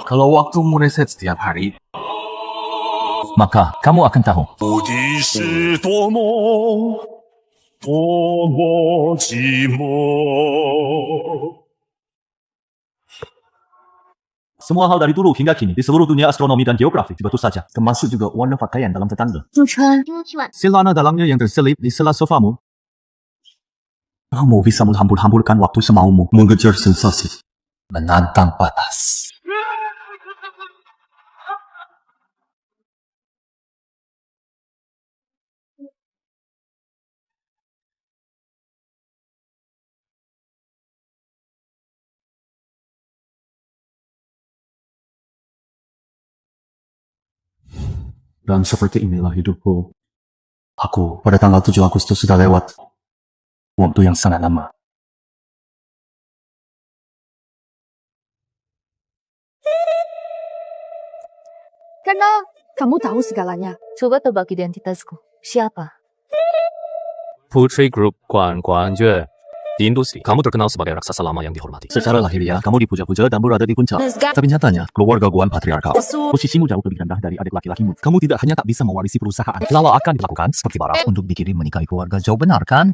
Kalau waktumu reset setiap hari, maka kamu akan tahu 目的是多么寂寞。 semua hal dari dulu hingga kini di seluruh dunia astronomi dan geografi betul saja, termasuk juga warna pakaian dalam tetangga. Selana dalamnya yang terselip di sela sofamu. Kamu bisa menghambur-hamburkan waktu semaumu, mengejar sensasi, menantang batas. Dan seperti inilah hidupku. Aku pada tanggal 7 Agustus sudah lewat. Waktu yang sangat lama. Karena kamu tahu segalanya. Coba tebak identitasku. Siapa? Putri Group Guan Guanjue. Di industri, kamu terkenal sebagai raksasa lama yang dihormati. Secara lahiriah, kamu dipuja-puja dan berada di puncak. Tapi nyatanya, keluarga Guan patriarkal. Posisimu jauh lebih rendah dari adik laki-lakimu. Kamu tidak hanya tak bisa mewarisi perusahaan, lalu akan dilakukan seperti barang untuk dikirim menikahi keluarga jauh, benar kan?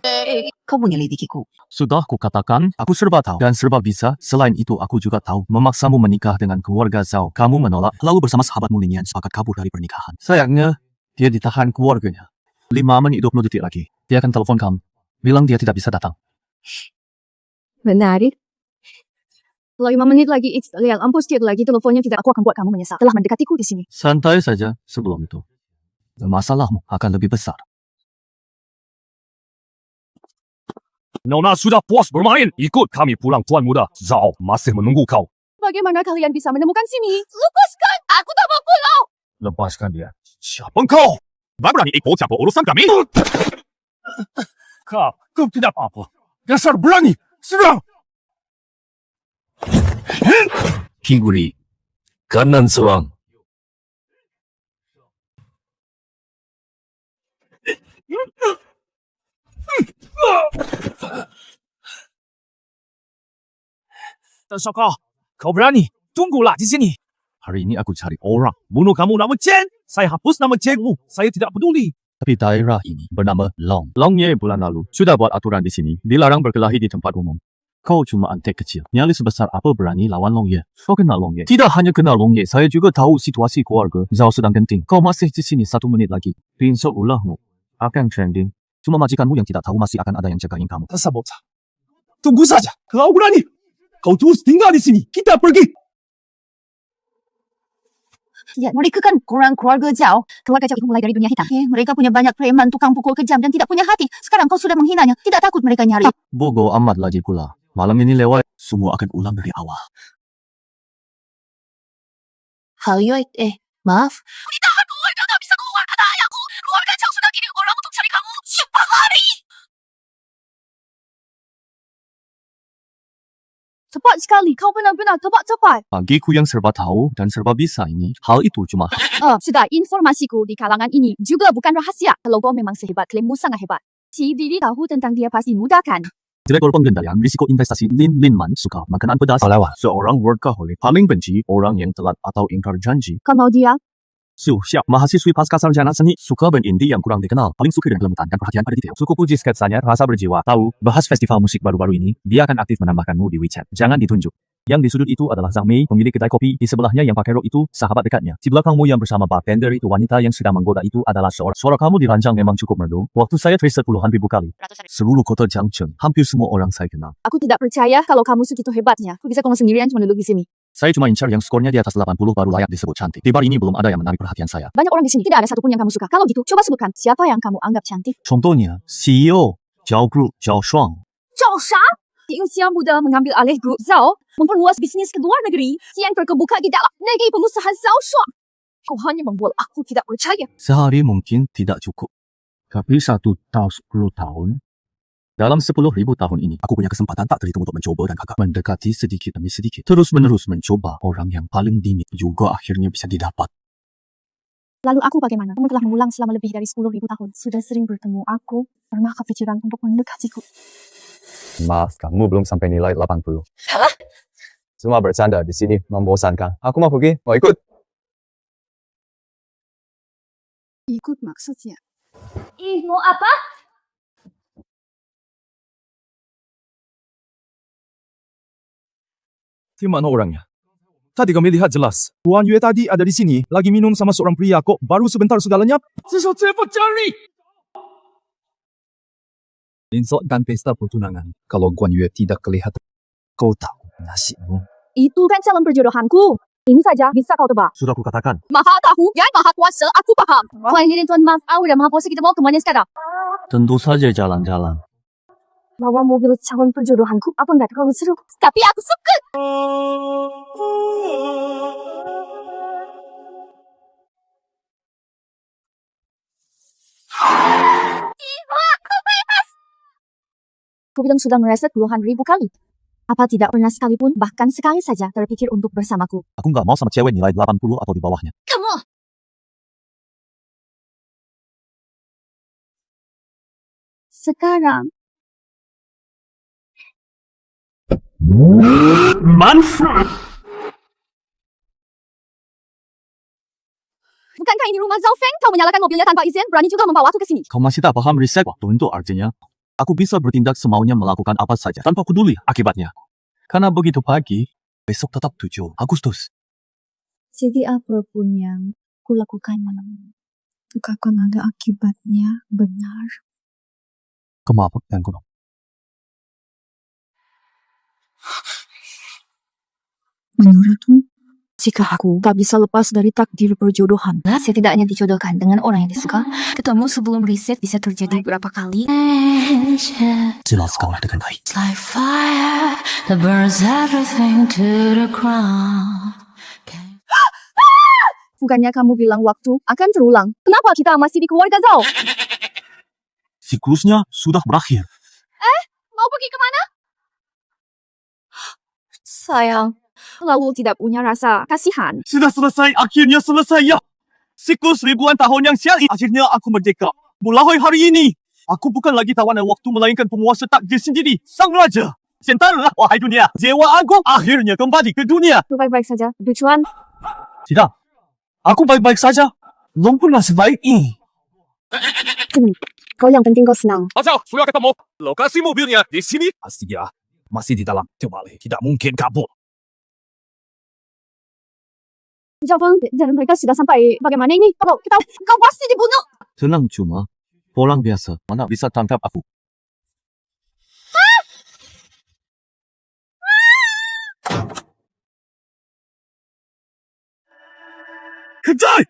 Kau menyelidikiku. Sudah kukatakan, aku serba tahu dan serba bisa. Selain itu, aku juga tahu memaksamu menikah dengan keluarga Zhao. Kamu menolak, lalu bersama sahabatmu Linian sepakat kabur dari pernikahan. Sayangnya, dia ditahan keluarganya. 5 menit 20 detik lagi, dia akan telepon kamu. Bilang dia tidak bisa datang. Menarik. Kalau 5 menit lagi, lihat ampun sedikit lagi teleponnya tidak, aku akan buat kamu menyesal. Telah mendekatiku di sini. Santai saja sebelum itu. Masalahmu akan lebih besar. Nona sudah puas bermain. Ikut kami pulang Tuan Muda. Zhao masih menunggu kau. Bagaimana kalian bisa menemukan sini? Lepaskan! Aku tak mau pulau! Lepaskan dia. Siapa engkau? Berani ikut campur urusan kami? Kau tidak apa-apa. Dasar berani. Serang! Kiguri, kanan serang. Saka, kau berani? Tunggulah di sini. Hari ini aku cari Orang bunuh kamu nama Chen. Saya hapus nama Chenmu. Saya tidak peduli. tapi daerah ini bernama Long. Longye bulan lalu sudah buat aturan di sini, dilarang berkelahi di tempat umum. Kau cuma antek kecil, nyali sebesar apa berani lawan Longye? Kau kenal Longye? Tidak hanya kenal Longye, saya juga tahu situasi keluarga Zhao sedang genting. Kau masih di sini 1 menit lagi. Pinsel ulahmu akan trending. Cuma majikanmu yang tidak tahu masih akan ada yang jagain kamu. Sabota. Tunggu saja. Kau berani? Kau terus tinggal di sini. Kita pergi. Ya, mereka kan kurang keluarga Zhao. Keluarga Zhao itu mulai dari dunia hitam. Mereka punya banyak preman, tukang pukul kejam dan tidak punya hati. Sekarang kau sudah menghinanya. Tidak takut mereka nyari. Bogo amat lagi pula. Malam ini lewat, semua akan ulang dari awal. Haoyoi, maaf. Ditahan, keluarga tak bisa keluar, kata ayahku. Keluarga Zhao sudah kirim orang untuk cari kamu. Cepat lari! Cepat sekali, kau benar-benar cepat-cepat. Bagiku yang serba tahu dan serba bisa ini, hal itu cuma Sudah, informasiku di kalangan ini juga bukan rahasia. Kalau kau memang sehebat, klaimmu sangat hebat. Si Didi tahu tentang dia pasti mudah kan? Direktur Pengendalian Risiko Investasi Lin Linman suka makanan pedas. Seorang workaholic paling benci orang yang telat atau ingkar janji. Kau mau dia? Su Xiao, mahasiswi pasca sarjana seni, suka band indie yang kurang dikenal, paling suka dengan kelemutan dan perhatian pada detail. Suku puji sketsanya, rasa berjiwa. Tahu, bahas festival musik baru-baru ini, dia akan aktif menambahkanmu di WeChat. Jangan ditunjuk. Yang di sudut itu adalah Zhang Mei, pemilik kedai kopi. Di sebelahnya yang pakai rok itu, sahabat dekatnya. Di belakangmu yang bersama bartender itu wanita yang sedang menggoda itu adalah seorang. Suara kamu diranjang memang cukup merdu. Waktu saya trace puluhan ribu kali. Seluruh kota Changchun, hampir semua orang saya kenal. Aku tidak percaya kalau kamu segitu hebatnya. Aku bisa kamu sendirian cuma duduk di sini. Saya cuma incar yang skornya di atas 80 baru layak disebut cantik. Di bar ini belum ada yang menarik perhatian saya. Banyak orang di sini, tidak ada satupun yang kamu suka. Kalau gitu, coba sebutkan siapa yang kamu anggap cantik. Contohnya, CEO, Zhao Group, Zhao Shuang. Zhao Sha? Di usia muda mengambil alih grup Zhao, memperluas bisnis ke luar negeri, yang terkebuka di dalam negeri pengusaha Zhao Shuang. Kau hanya membuat aku tidak percaya. Sehari mungkin tidak cukup. Tapi 1 tahun 10 tahun, dalam 10.000 tahun ini, aku punya kesempatan tak terhitung untuk mencoba dan gagal. Mendekati sedikit demi sedikit. Terus-menerus mencoba. Orang yang paling dini juga akhirnya bisa didapat. Lalu aku bagaimana? Kamu telah mengulang selama lebih dari 10.000 tahun. Sudah sering bertemu aku. Pernah kepikiran untuk mendekatiku. Maaf, kamu belum sampai nilai 80. Salah. Semua bercanda di sini membosankan. Aku mau pergi, mau ikut. Ikut maksudnya. Ih, mau apa? Di mana orangnya? Tadi kami lihat jelas. Tuan Yue tadi ada di sini, lagi minum sama seorang pria kok. Baru sebentar sudah lenyap. Cepat cari! Insult dan pesta pertunangan. Kalau Guan Yue tidak kelihatan, kau tahu nasibmu. Itu kan calon perjodohanku. Ini saja bisa kau tebak. Sudah aku katakan. Maha tahu, yang maha kuasa, aku paham. Tuan Yue dan Tuan Maaf, udah maha kuasa, kita mau kemana sekarang? Tentu saja jalan-jalan. Bawa mobil calon perjodohanku, apa enggak terlalu seru? Tapi aku suka. Aku bilang sudah mereset puluhan ribu kali. Apa tidak pernah sekalipun, bahkan sekali saja terpikir untuk bersamaku? Aku nggak mau sama cewek nilai 80 atau di bawahnya. Kamu! Sekarang, bukankah ini rumah Zhao Feng? Kau menyalakan mobilnya tanpa izin, berani juga membawa aku ke sini. Kau masih tak paham riset waktu itu artinya? Aku bisa bertindak semaunya melakukan apa saja tanpa peduli akibatnya. Karena begitu pagi, besok tetap 7 Agustus. Jadi apapun yang kulakukan malam ini, itu akan ada akibatnya, benar. Kemaafkan kuno. Menurutmu, jika aku gak bisa lepas dari takdir perjodohan, setidaknya dijodohkan dengan orang yang disuka, ketemu sebelum riset bisa terjadi berapa kali? Jelaskanlah dengan baik. Like fire that burns everything to the ground. Bukannya kamu bilang waktu akan terulang. Kenapa kita masih di keluarga Zhao? Siklusnya sudah berakhir. Mau pergi kemana? Sayang, lalu tidak punya rasa kasihan. Sudah selesai, akhirnya selesai ya. Siklus ribuan tahun yang sial ini. Akhirnya aku merdeka. Mulai hari ini, aku bukan lagi tawanan waktu melainkan penguasa takdir sendiri. Sang Raja. Sentarlah, wahai dunia. Dewa Agung akhirnya kembali ke dunia. Aku baik-baik saja, Ducuan. Tidak. Aku baik-baik saja. Belum pernah sebaik ini. Kau yang penting kau senang. Acau, sudah ketemu. Lokasi mobilnya di sini. Pasti ya. Masih di dalam. Kembali. Tidak mungkin kabur. Zhao Feng, dan mereka sudah sampai. Bagaimana ini? Kau pasti dibunuh. Tenang cuma, orang biasa mana bisa tangkap aku. Kejar!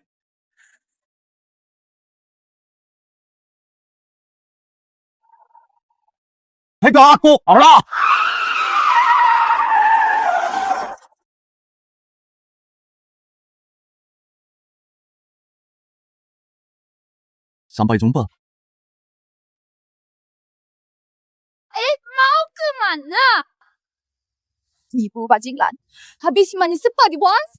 Pegang aku, Allah! Sampai jumpa. Mau kemana? Nipu bajingan. Habis manis cepat di bos.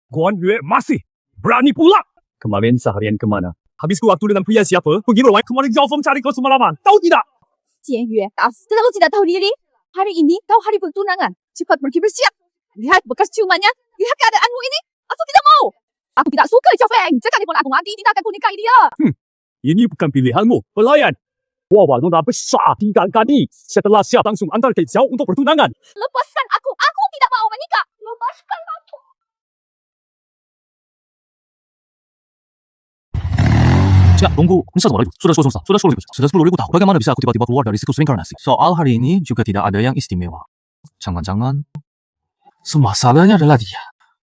Guan Yue masih berani pulang. Kemarin seharian kemana? Habisku waktu dengan pria siapa? Pergi bermain kemarin Zhao Feng cari kau semalaman. Tahu tidak? Jian Yue, terlalu tidak tahu diri. Hari ini kau hari pertunangan. Cepat pergi bersiap. Lihat bekas ciumannya. Lihat keadaanmu ini. Aku tidak mau. Aku tidak suka Zhao Feng. Sekalipun aku mati, tidak akan kunikahi dia. Ini bukan pilihanmu, pelayan. Wawa nona besar 3 kali. Setelah siap langsung antar ke Zhao untuk pertunangan. Lepaskan aku. Aku tidak mau menikah. Lepaskan aku. Cak, tunggu. Ini satu lagi. Sudah 10.000 tahun. Bagaimana bisa aku tiba-tiba keluar dari siklus reinkarnasi? Soal hari ini juga tidak ada yang istimewa. Jangan-jangan masalahnya adalah dia.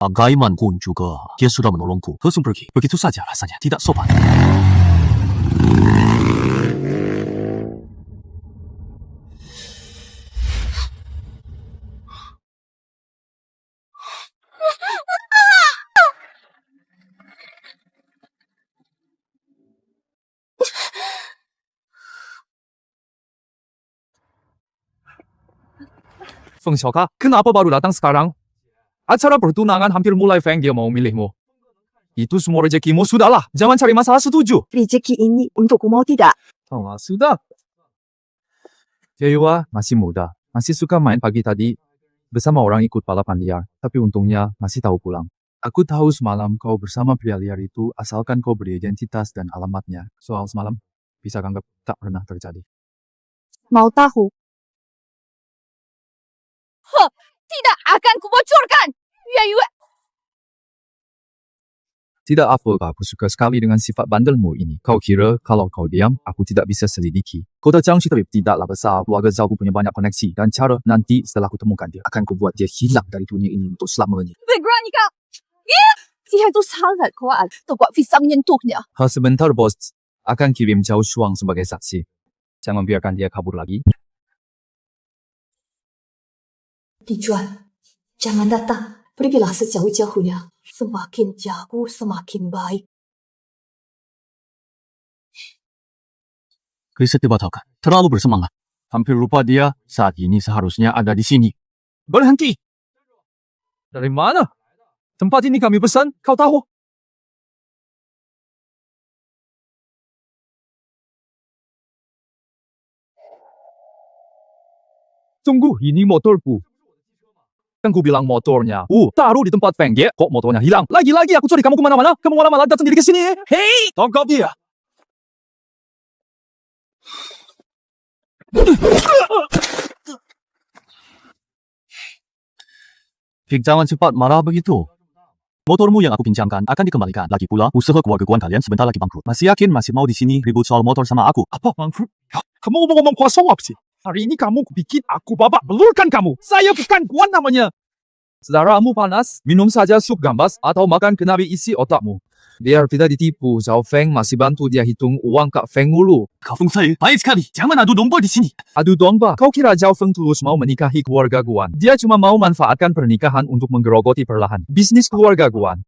Agaiman pun juga. Dia sudah menolongku. Langsung pergi. Begitu saja rasanya. Tidak sopan. Feng Xiaoka, kenapa baru datang sekarang? Acara pertunangan hampir mulai, Feng. Dia mau milihmu. Itu semua rezekimu, sudahlah. Jangan cari masalah, setuju. Rezeki ini untukku mau tidak? Sudah. Dewa masih muda. Masih suka main pagi tadi. bersama orang ikut balapan liar, tapi untungnya masih tahu pulang. Aku tahu semalam kau bersama pria liar itu asalkan kau beri identitas dan alamatnya. Soal semalam, bisa anggap tak pernah terjadi. Mau tahu? Tidak akan kubocorkan. Yue, Tidak apa, aku suka sekali dengan sifat bandelmu ini. Kau kira kalau kau diam, aku tidak bisa selidiki. Kota Jiangxi tapi tidaklah besar. Keluarga Zhao punya banyak koneksi dan cara nanti setelah aku temukan dia, akan kubuat dia hilang dari dunia ini untuk selamanya. berani kau. Dia itu sangat kuat. Tidak bisa menyentuhnya. Sebentar, bos. Akan kirim Zhao Shuang sebagai saksi. Jangan biarkan dia kabur lagi. Dijual. Jangan datang. Pergilah sejauh-jauhnya. Semakin jauh, semakin baik. Chris dibatalkan. Terlalu bersemangat. Hampir lupa dia saat ini seharusnya ada di sini. Berhenti! Dari mana? Tempat ini kami pesan, kau tahu? Tunggu, ini motorku. Kan ku bilang motornya. Taruh di tempat Feng Ye. Kok motornya hilang? Lagi-lagi aku cari kamu kemana-mana. Kamu malah datang sendiri ke sini. Hei! Tangkap dia. Fik, jangan cepat marah begitu. Motormu yang aku pinjamkan akan dikembalikan. Lagi pula, usaha keluarga Guan kalian sebentar lagi bangkrut. Masih yakin masih mau di sini ribut soal motor sama aku? Apa bangkrut? Kamu ngomong-ngomong kosong apa sih? Hari ini kamu bikin aku babak belurkan kamu. Saya bukan Guan namanya. Saudaramu panas, minum saja sup gambas atau makan kenabi isi otakmu. Biar tidak ditipu, Zhao Feng masih bantu dia hitung uang Kak Feng dulu. Kau Feng Sai, baik sekali. Jangan adu domba di sini. Adu domba, kau kira Zhao Feng tulus mau menikahi keluarga Guan? Dia cuma mau manfaatkan pernikahan untuk menggerogoti perlahan bisnis keluarga Guan.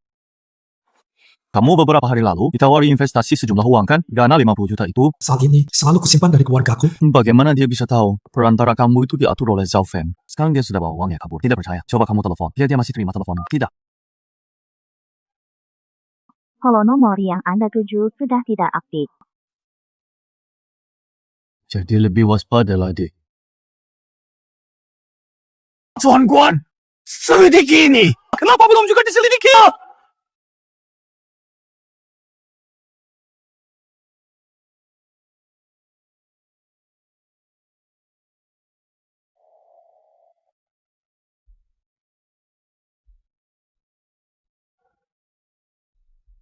Kamu beberapa hari lalu ditawari investasi sejumlah uang kan? Dana 50 juta itu. Saat ini selalu kusimpan dari keluargaku. Bagaimana dia bisa tahu perantara kamu itu diatur oleh Zhao Feng? Sekarang dia sudah bawa uangnya kabur. Tidak percaya. Coba kamu telepon. Dia masih terima telepon. Tidak. Kalau nomor yang Anda tuju sudah tidak aktif. Jadi lebih waspada lah, Dik. Tuan Guan, selidiki ini. Kenapa belum juga diselidiki?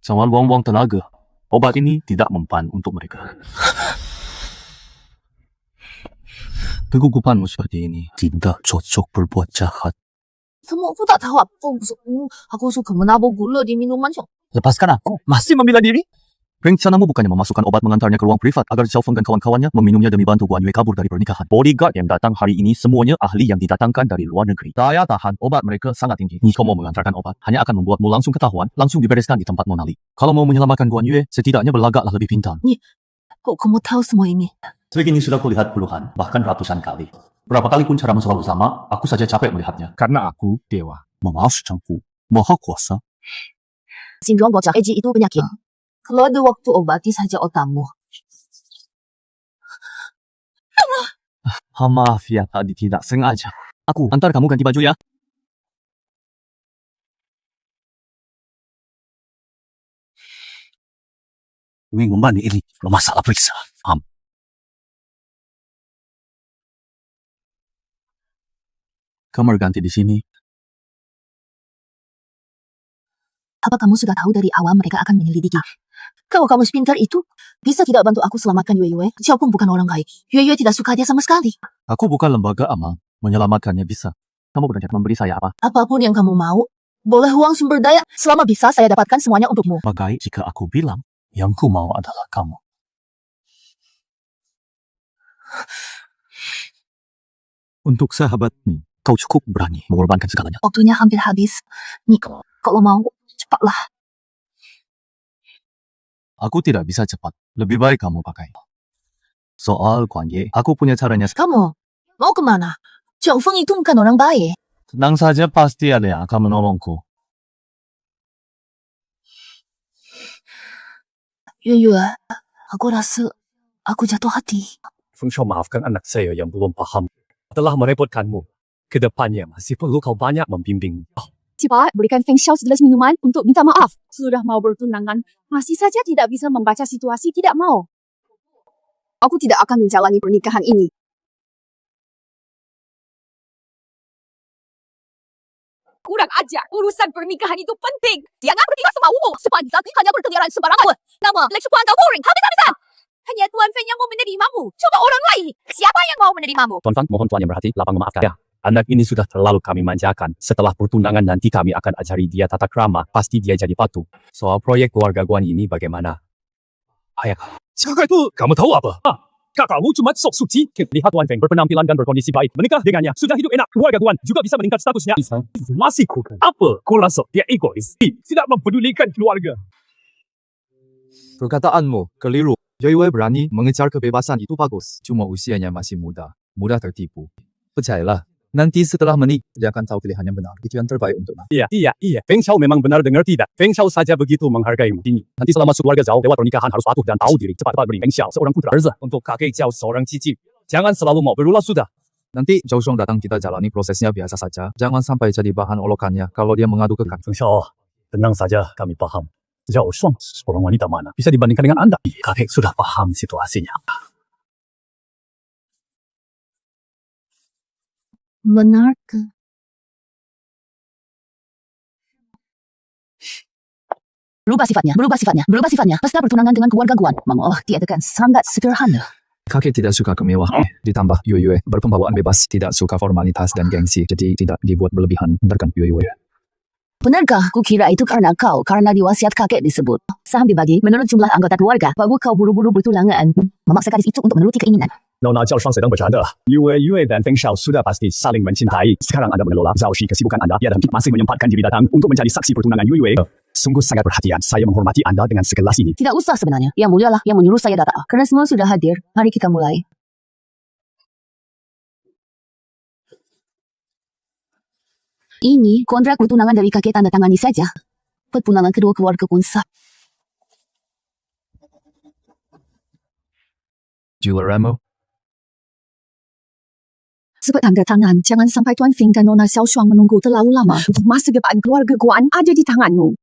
Jangan buang-buang tenaga. Obat ini tidak mempan untuk mereka. Kegugupanmu seperti ini tidak cocok berbuat jahat. Semua aku tak tahu apa maksudmu. Aku suka menabur gula di minuman Syok. Lepaskan aku. Masih membela diri? Rencanamu bukannya memasukkan obat mengantarnya ke ruang privat agar Zhao Feng dan kawan-kawannya meminumnya demi bantu Guan Yue kabur dari pernikahan. Bodyguard yang datang hari ini semuanya ahli yang didatangkan dari luar negeri. Daya tahan obat mereka sangat tinggi. Jika mau mengantarkan obat, hanya akan membuatmu langsung ketahuan, langsung dibereskan di tempat Monali. Kalau mau menyelamatkan Guan Yue, setidaknya berlagaklah lebih pintar. Kok kamu tahu semua ini? Trik ini sudah kulihat puluhan, bahkan ratusan kali. Berapa kali pun caramu selalu sama, aku saja capek melihatnya. Karena aku dewa. Maaf, Chengfu. Maha kuasa. Sindrom bocah Eji itu penyakit. Kalau ada waktu obati saja otakmu. Maaf ya, tadi tidak sengaja. Aku antar kamu ganti baju ya. Minuman ini masalah periksa. Kamar ganti di sini. Apa kamu sudah tahu dari awal mereka akan menyelidiki? Kalau kamu sepintar itu, bisa tidak bantu aku selamatkan Yue Yue? Xiao pun bukan orang baik. Yue Yue tidak suka dia sama sekali. Aku bukan lembaga amal. Menyelamatkannya bisa. Kamu berencana memberi saya apa? Apapun yang kamu mau, boleh uang sumber daya, selama bisa saya dapatkan semuanya untukmu. Bagai jika aku bilang, yang ku mau adalah kamu. Untuk sahabatmu, kau cukup berani mengorbankan segalanya. Waktunya hampir habis. Nih, kalau mau, cepatlah. Aku tidak bisa cepat. Lebih baik kamu pakai. Soal Guan Ye, aku punya caranya. Kamu, mau kemana? Zhao Feng itu bukan orang baik. Tenang saja, pasti ada yang akan menolongku. Yue Yue, aku rasa aku jatuh hati. Feng Shao, maafkan anak saya yang belum paham. Telah merepotkanmu. Kedepannya masih perlu kau banyak membimbing. Cepat berikan Feng Xiao segelas minuman untuk minta maaf. Sudah mau bertunangan, masih saja tidak bisa membaca situasi tidak mau. Aku tidak akan menjalani pernikahan ini. Kurang ajar, urusan pernikahan itu penting. Jangan bertindak semau sepanjang hanya berkeliaran sembarangan. Nama Lek Sukuan kau goreng habis-habisan. Hanya Tuan Feng yang mau menerimamu. Coba orang lain. Siapa yang mau menerimamu? Tuan Fang, mohon Tuan yang berhati lapang memaafkan. Ya, anak ini sudah terlalu kami manjakan. Setelah pertunangan nanti kami akan ajari dia tata krama. Pasti dia jadi patuh. Soal proyek keluarga Guan ini bagaimana? Ayah, Siapa itu? Kamu tahu apa? Kakakmu cuma sok suci. Lihat Tuan Feng berpenampilan dan berkondisi baik. Menikah dengannya. Sudah hidup enak. Keluarga Guan juga bisa meningkat statusnya. Masih kurang. Apa? Kau rasa dia egois? Tidak mempedulikan keluarga. Perkataanmu keliru. Yue Yue berani mengejar kebebasan itu bagus. Cuma usianya masih muda. Mudah tertipu. Percayalah. Nanti setelah menikah, dia akan tahu pilihan yang benar. Itu yang terbaik untuknya. Iya. Feng Xiao memang benar dengar tidak. Feng Xiao saja begitu menghargaimu. Ini. Nanti selama keluarga Zhao lewat pernikahan harus patuh dan tahu diri. Cepat-cepat beri Feng Xiao seorang putra. Untuk kakek Zhao seorang cici. Jangan selalu mau berulah sudah. Nanti Zhao Xiong datang kita jalani prosesnya biasa saja. Jangan sampai jadi bahan olokannya kalau dia mengadu ke kakek. Feng Xiao, tenang saja, kami paham. Zhao Shuang seorang wanita mana bisa dibandingkan dengan Anda? Kakek sudah paham situasinya. Benar ke? Berubah sifatnya. Pesta pertunangan dengan keluarga Guan. Mengolah tiadakan sangat sederhana. Kakek tidak suka kemewahan. Ditambah Yue Yue berpembawaan bebas. Tidak suka formalitas dan gengsi. Jadi tidak dibuat berlebihan. Benarkan Yue Yue? Benarkah? Kukira itu karena di wasiat kakek disebut. Saham dibagi menurut jumlah anggota keluarga. Bagus kau buru-buru bertunangan. Memaksa gadis itu untuk menuruti keinginan. Nona Zhao Shuang sedang bercanda. Yue dan Feng Xiao sudah pasti saling mencintai. Sekarang Anda mengelola Zhao Shi kesibukan Anda. Dia masih menyempatkan diri datang untuk menjadi saksi pertunangan Yue. Sungguh sangat perhatian. Saya menghormati Anda dengan segelas ini. Tidak usah sebenarnya. Yang mulia lah yang menyuruh saya datang. Karena semua sudah hadir. Mari kita mulai. Ini kontrak pertunangan dari kakek tanda tangani saja. Pertunangan kedua keluarga pun sah. Jeweler Ramo. Cepat tanda tangan. Jangan sampai Tuan Feng dan Nona Xiao Shuang menunggu terlalu lama. Masa depan keluarga Guan ada di tanganmu.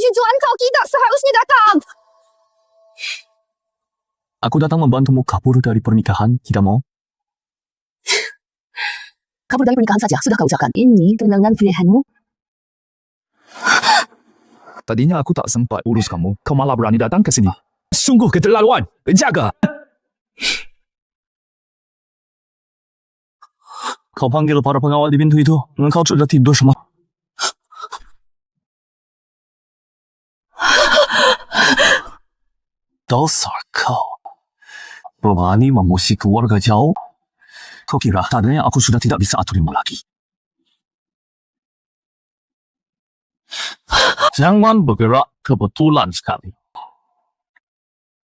Tujuan kau tidak seharusnya datang. Aku datang membantumu kabur dari pernikahan. Tidak mau? Kabur dari pernikahan saja. Sudah kau ucapkan. Ini tunangan pilihanmu. Tadinya aku tak sempat urus kamu. Kau malah berani datang ke sini. Sungguh keterlaluan. Jaga. Kau panggil para pengawal di pintu itu. Engkau sudah tidur semua. Dasar kau. Berani memusuhi keluarga Zhao. Kau kira tadinya aku sudah tidak bisa aturmu lagi. Jangan bergerak, kebetulan sekali.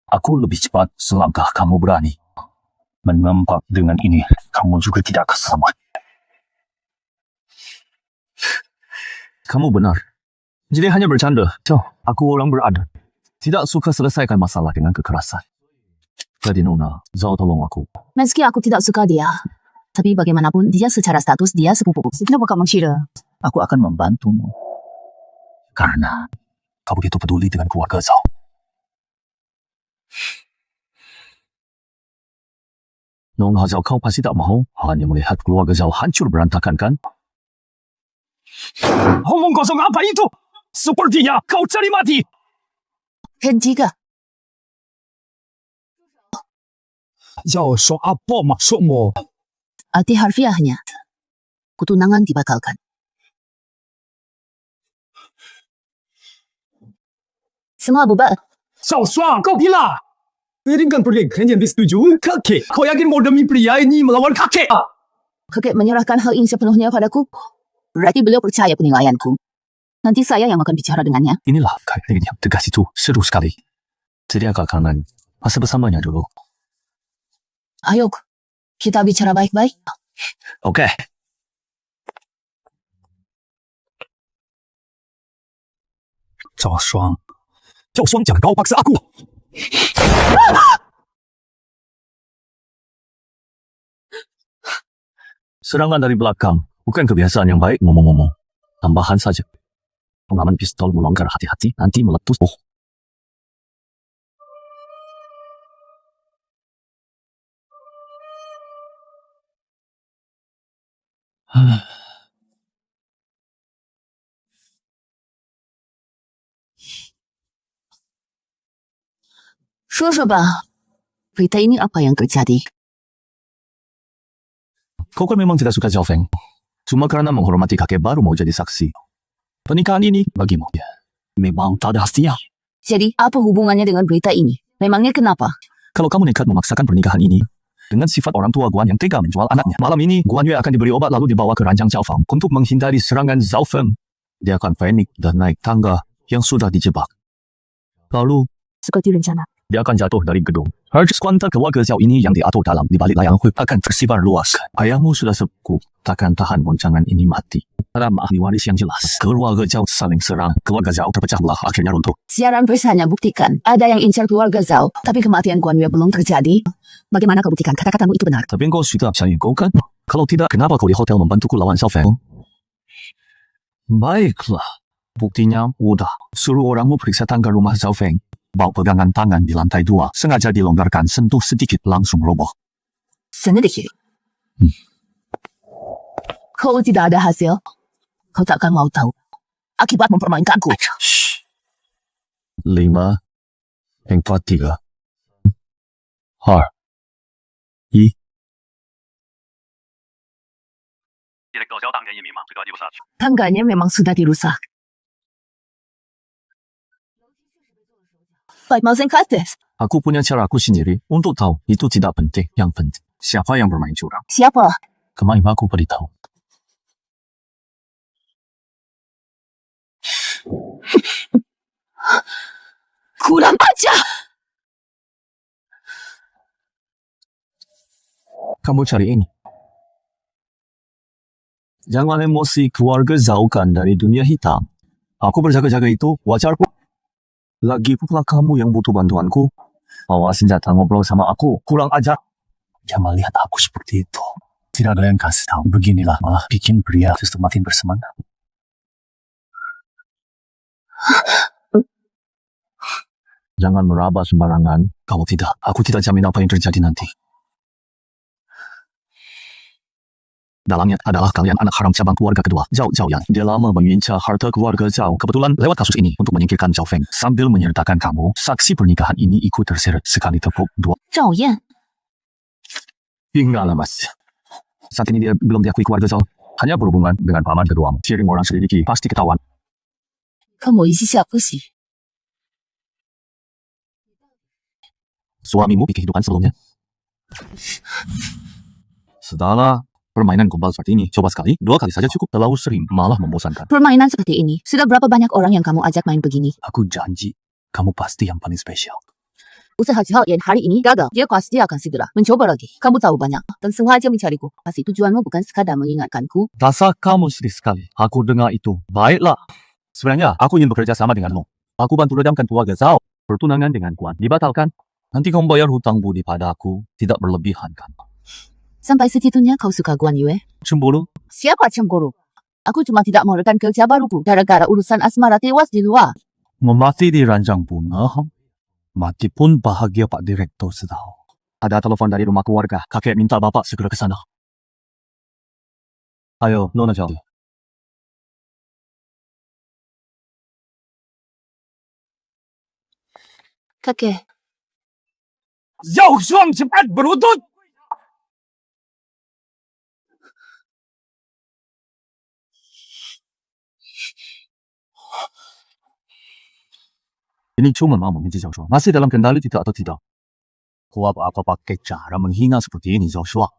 Aku lebih cepat selangkah kamu berani. Menampak dengan ini, kamu juga tidak keselamat. Kamu benar. Jadi hanya bercanda. Aku orang beradat. Tidak suka selesaikan masalah dengan kekerasan. Jadi Nona, Zhao tolong aku. Meski aku tidak suka dia. Tapi bagaimanapun dia secara status dia sepupu. Kenapa kamu mengira? Aku akan membantumu. Karena kau begitu peduli dengan keluarga Zhao. Nona Zhao kau pasti tak mahu hanya melihat keluarga Zhao hancur berantakan kan? Omong kosong apa itu? Sepertinya kau cari mati. Hentikan. Zhao Shuang, apa maksudmu? Arti harfiahnya. Pertunangan dibatalkan. Semua bubar. Zhao Shuang, kau gila. Berikan pernikahan yang disetujui. Kakek, kau yakin mau demi pria ini melawan kakek? Kakek menyerahkan hal ini sepenuhnya padaku. Berarti beliau percaya penilaianku. Nanti saya yang akan bicara dengannya. Inilah kain yang tegas itu seru sekali. Jadi agak kangen masa bersamanya dulu. Ayo, kita bicara baik-baik. Oke. Cao Shuang jangan kau paksa aku. Serangan dari belakang bukan kebiasaan yang baik ngomong-ngomong. Tambahan saja. Pengaman pistol melonggar hati-hati nanti meletus.说吧, berita ini apa yang terjadi? Kau kan memang tidak suka Zhao Feng. Cuma karena menghormati kakek baru mau jadi saksi. Pernikahan ini bagimu memang tak ada hasilnya. Jadi, apa hubungannya dengan berita ini? Memangnya kenapa? Kalau kamu nekat memaksakan pernikahan ini, dengan sifat orang tua Guan yang tega menjual anaknya, malam ini Guan Yue akan diberi obat lalu dibawa ke ranjang Zhao Feng untuk menghindari serangan Zhao Feng. Dia akan panik dan naik tangga yang sudah dijebak. Lalu, seperti rencana. dia akan jatuh dari gedung. Harga skuantar keluarga Zhao ini yang diatur dalam di balik layang hui akan tersebar luas. Ayahmu sudah sepuh, takkan tahan goncangan ini mati. Dalam ahli waris yang jelas, keluarga Zhao saling serang. Keluarga Zhao terpecah belah, akhirnya runtuh. Siaran pers hanya buktikan ada yang incar keluarga Zhao, tapi kematian Guan Yue belum terjadi. Bagaimana kau buktikan kata-katamu itu benar? Tapi kau sudah saya kau kan? Kalau tidak, kenapa kau di hotel membantuku lawan Zhao Feng? Baiklah, buktinya mudah. Suruh orangmu periksa tangga rumah Zhao Feng. Bawa pegangan tangan di lantai 2, sengaja dilonggarkan, sentuh sedikit langsung roboh. Sedikit. Kalau tidak ada hasil, kau takkan mau tahu akibat mempermainkanku. 5, 4, 3, 2, 1. Tangganya memang sudah dirusak. 5 sen ke atas. Aku punya caraku sendiri untuk tahu itu tidak penting. Yang penting, siapa yang bermain curang. Siapa? Kemarin aku beritahu. Kurang ajar. Kamu cari ini. Jangan emosi keluarga jauhkan dari dunia hitam. Aku berjaga-jaga itu wajar kok. Lagi pula kamu yang butuh bantuanku. Bawa senjata ngobrol sama aku. Kurang ajar. Jangan lihat aku seperti itu. Tidak ada yang kasih tahu. Beginilah malah bikin pria justru makin bersemangat. Jangan meraba sembarangan. Kamu tidak. Aku tidak jamin apa yang terjadi nanti. Dalangnya adalah kalian anak haram cabang keluarga kedua, Zhao Zhaoyan. Dia lama mengincar harta keluarga Zhao. Kebetulan lewat kasus ini untuk menyingkirkan Zhao Feng. Sambil menyertakan kamu, saksi pernikahan ini ikut terseret sekali tepuk 2. Zhao Yan. Ingatlah mas. Saat ini dia belum diakui keluarga Zhao. Hanya berhubungan dengan paman keduamu. Sering orang selidiki, pasti ketahuan. Kamu isi siapa sih? Suamimu di kehidupan sebelumnya. Sudahlah. Permainan gombal seperti ini, coba sekali, 2 kali saja cukup. Terlalu sering, malah membosankan. Permainan seperti ini, sudah berapa banyak orang yang kamu ajak main begini? Aku janji, kamu pasti yang paling spesial. Usaha Zhao Yan hari ini gagal. Dia pasti akan segera mencoba lagi. Kamu tahu banyak dan sengaja mencariku. Pasti tujuanmu bukan sekadar mengingatkanku. Rasa kamu sedih sekali. Aku dengar itu. Baiklah. Sebenarnya, aku ingin bekerja sama denganmu. Aku bantu redamkan keluarga Zhao. Pertunangan dengan Guan dibatalkan. Nanti kamu bayar hutang budi pada aku. Tidak berlebihan kan? Sampai segitunya kau suka Guan Yue? Cemburu? Siapa cemburu? Aku cuma tidak mau rekan kerja baruku gara-gara urusan asmara tewas di luar. Memati di ranjang bunga. Mati pun bahagia Pak Direktur sedang. Ada telepon dari rumah keluarga. Kakek minta bapak segera ke sana. Ayo, Nona Zhao. Kakek. Zhao Shuang cepat berlutut! Ini cuma mau menguji Zhao Shuang. Masih dalam kendali tidak atau tidak? Kau apa pakai cara menghina seperti ini Zhao Shuang?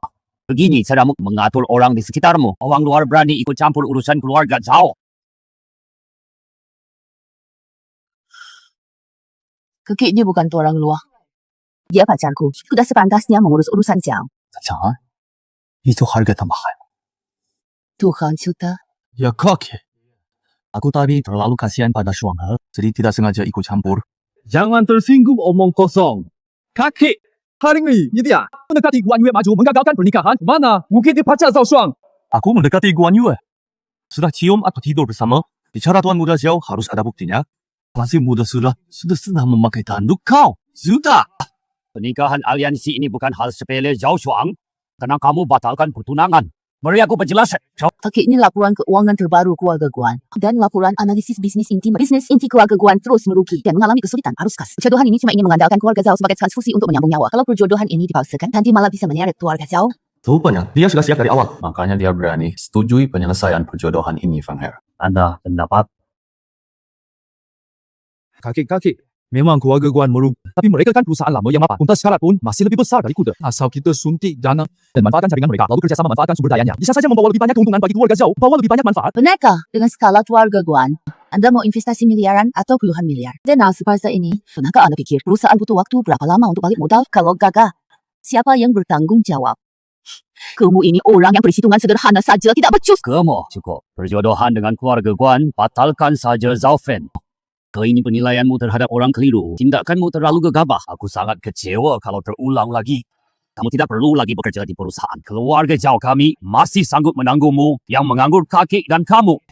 Begini caramu mengatur orang di sekitarmu. Orang luar berani ikut campur urusan keluarga Zhao. Kekik dia bukan tu orang luar. Dia pacarku. Sudah sepantasnya mengurus urusan Jiao. Jangan. Itu harga tambahan. Tuhan Ciuta. Ya kaki. Aku tadi terlalu kasihan pada Shuang, jadi tidak sengaja ikut campur. Jangan tersinggung omong kosong. Kakek, hari ini, dia mendekati Guan Yue maju menggagalkan pernikahan. Mana? Mungkin dia pacar Zhao Shuang. Aku mendekati Guan Yue. Sudah cium atau tidur bersama. Bicara Tuan Muda Jiao harus ada buktinya. Masih muda sudah memakai tanduk kau. Sudah. Pernikahan aliansi ini bukan hal sepele Zhao Shuang. Karena kamu batalkan pertunangan. Beri aku penjelasan. Kekik ini laporan keuangan terbaru keluarga Guan. Dan laporan analisis bisnis inti keluarga Guan terus merugi dan mengalami kesulitan arus kas. Perjodohan ini cuma ingin mengandalkan keluarga Zhao sebagai transfusi untuk menyambung nyawa. Kalau perjodohan ini dipaksakan, nanti malah bisa menyeret keluarga Zhao. Rupanya, dia sudah siap dari awal. Makanya dia berani setujui penyelesaian perjodohan ini, Fang Her. Anda pendapat? Kakek, memang keluarga Guan merugi. Tapi mereka kan perusahaan lama yang mapan. Untas syarat pun masih lebih besar dari kuda. Asal kita suntik dana dan manfaatkan jaringan mereka, lalu kerjasama manfaatkan sumber dayanya. Bisa saja membawa lebih banyak keuntungan bagi keluarga Zhao, bawa lebih banyak manfaat. Benarkah dengan skala keluarga Guan, Anda mau investasi miliaran atau puluhan miliar? Dan seperti ini, benarkah Anda pikir perusahaan butuh waktu berapa lama untuk balik modal? Kalau gagal, siapa yang bertanggung jawab? Kamu ini orang yang perhitungan sederhana saja tidak becus. Kamu cukup. Perjodohan dengan keluarga Guan, batalkan saja Zhao Fen. Ini penilaianmu terhadap orang keliru. Tindakanmu terlalu gegabah. Aku sangat kecewa kalau terulang lagi. Kamu tidak perlu lagi bekerja di perusahaan. Keluarga Zhao kami masih sanggup menanggungmu yang menganggur kakek dan kamu.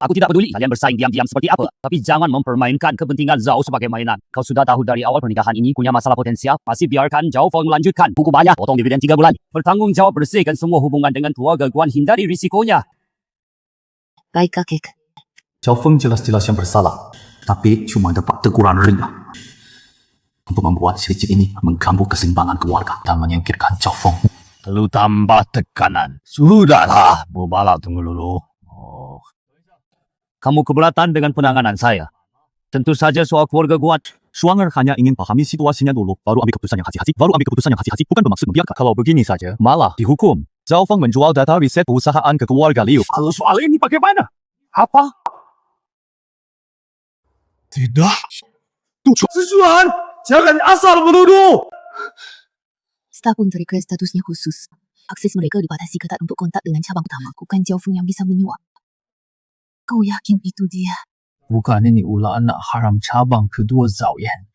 Aku tidak peduli kalian bersaing diam-diam seperti apa. Tapi jangan mempermainkan kepentingan Zhao sebagai mainan. Kau sudah tahu dari awal pernikahan ini punya masalah potensial. Masih biarkan Zhao Feng melanjutkan. Hukumannya potong dividen 3 bulan. Bertanggung jawab bersihkan semua hubungan dengan keluarga Guan. Hindari risikonya. Baik kakek. Zhao Feng jelas-jelas yang bersalah. Tapi cuma dapat teguran ringan. Untuk membuat sedikit ini mengganggu keseimbangan keluarga dan menyingkirkan Zhao Feng. Perlu tambah tekanan. Sudahlah, Bubala tunggu dulu. Kamu keberatan dengan penanganan saya? Tentu saja soal keluarga Guan. Shuang hanya ingin pahami situasinya dulu, baru ambil keputusan yang hati-hati. Bukan bermaksud membiarkan. Kalau begini saja, malah dihukum. Zhao Feng menjual data riset perusahaan ke keluarga Liu. Kalau soal ini bagaimana? Apa? Tidak. Tujuan, jangan asal menuduh. Staf pun request statusnya khusus. Akses mereka dibatasi ketat untuk kontak dengan cabang utama. Bukan Zhao Feng yang bisa menyuap. Kau yakin itu dia? Bukan ini ulah anak haram cabang kedua Zhao Yan.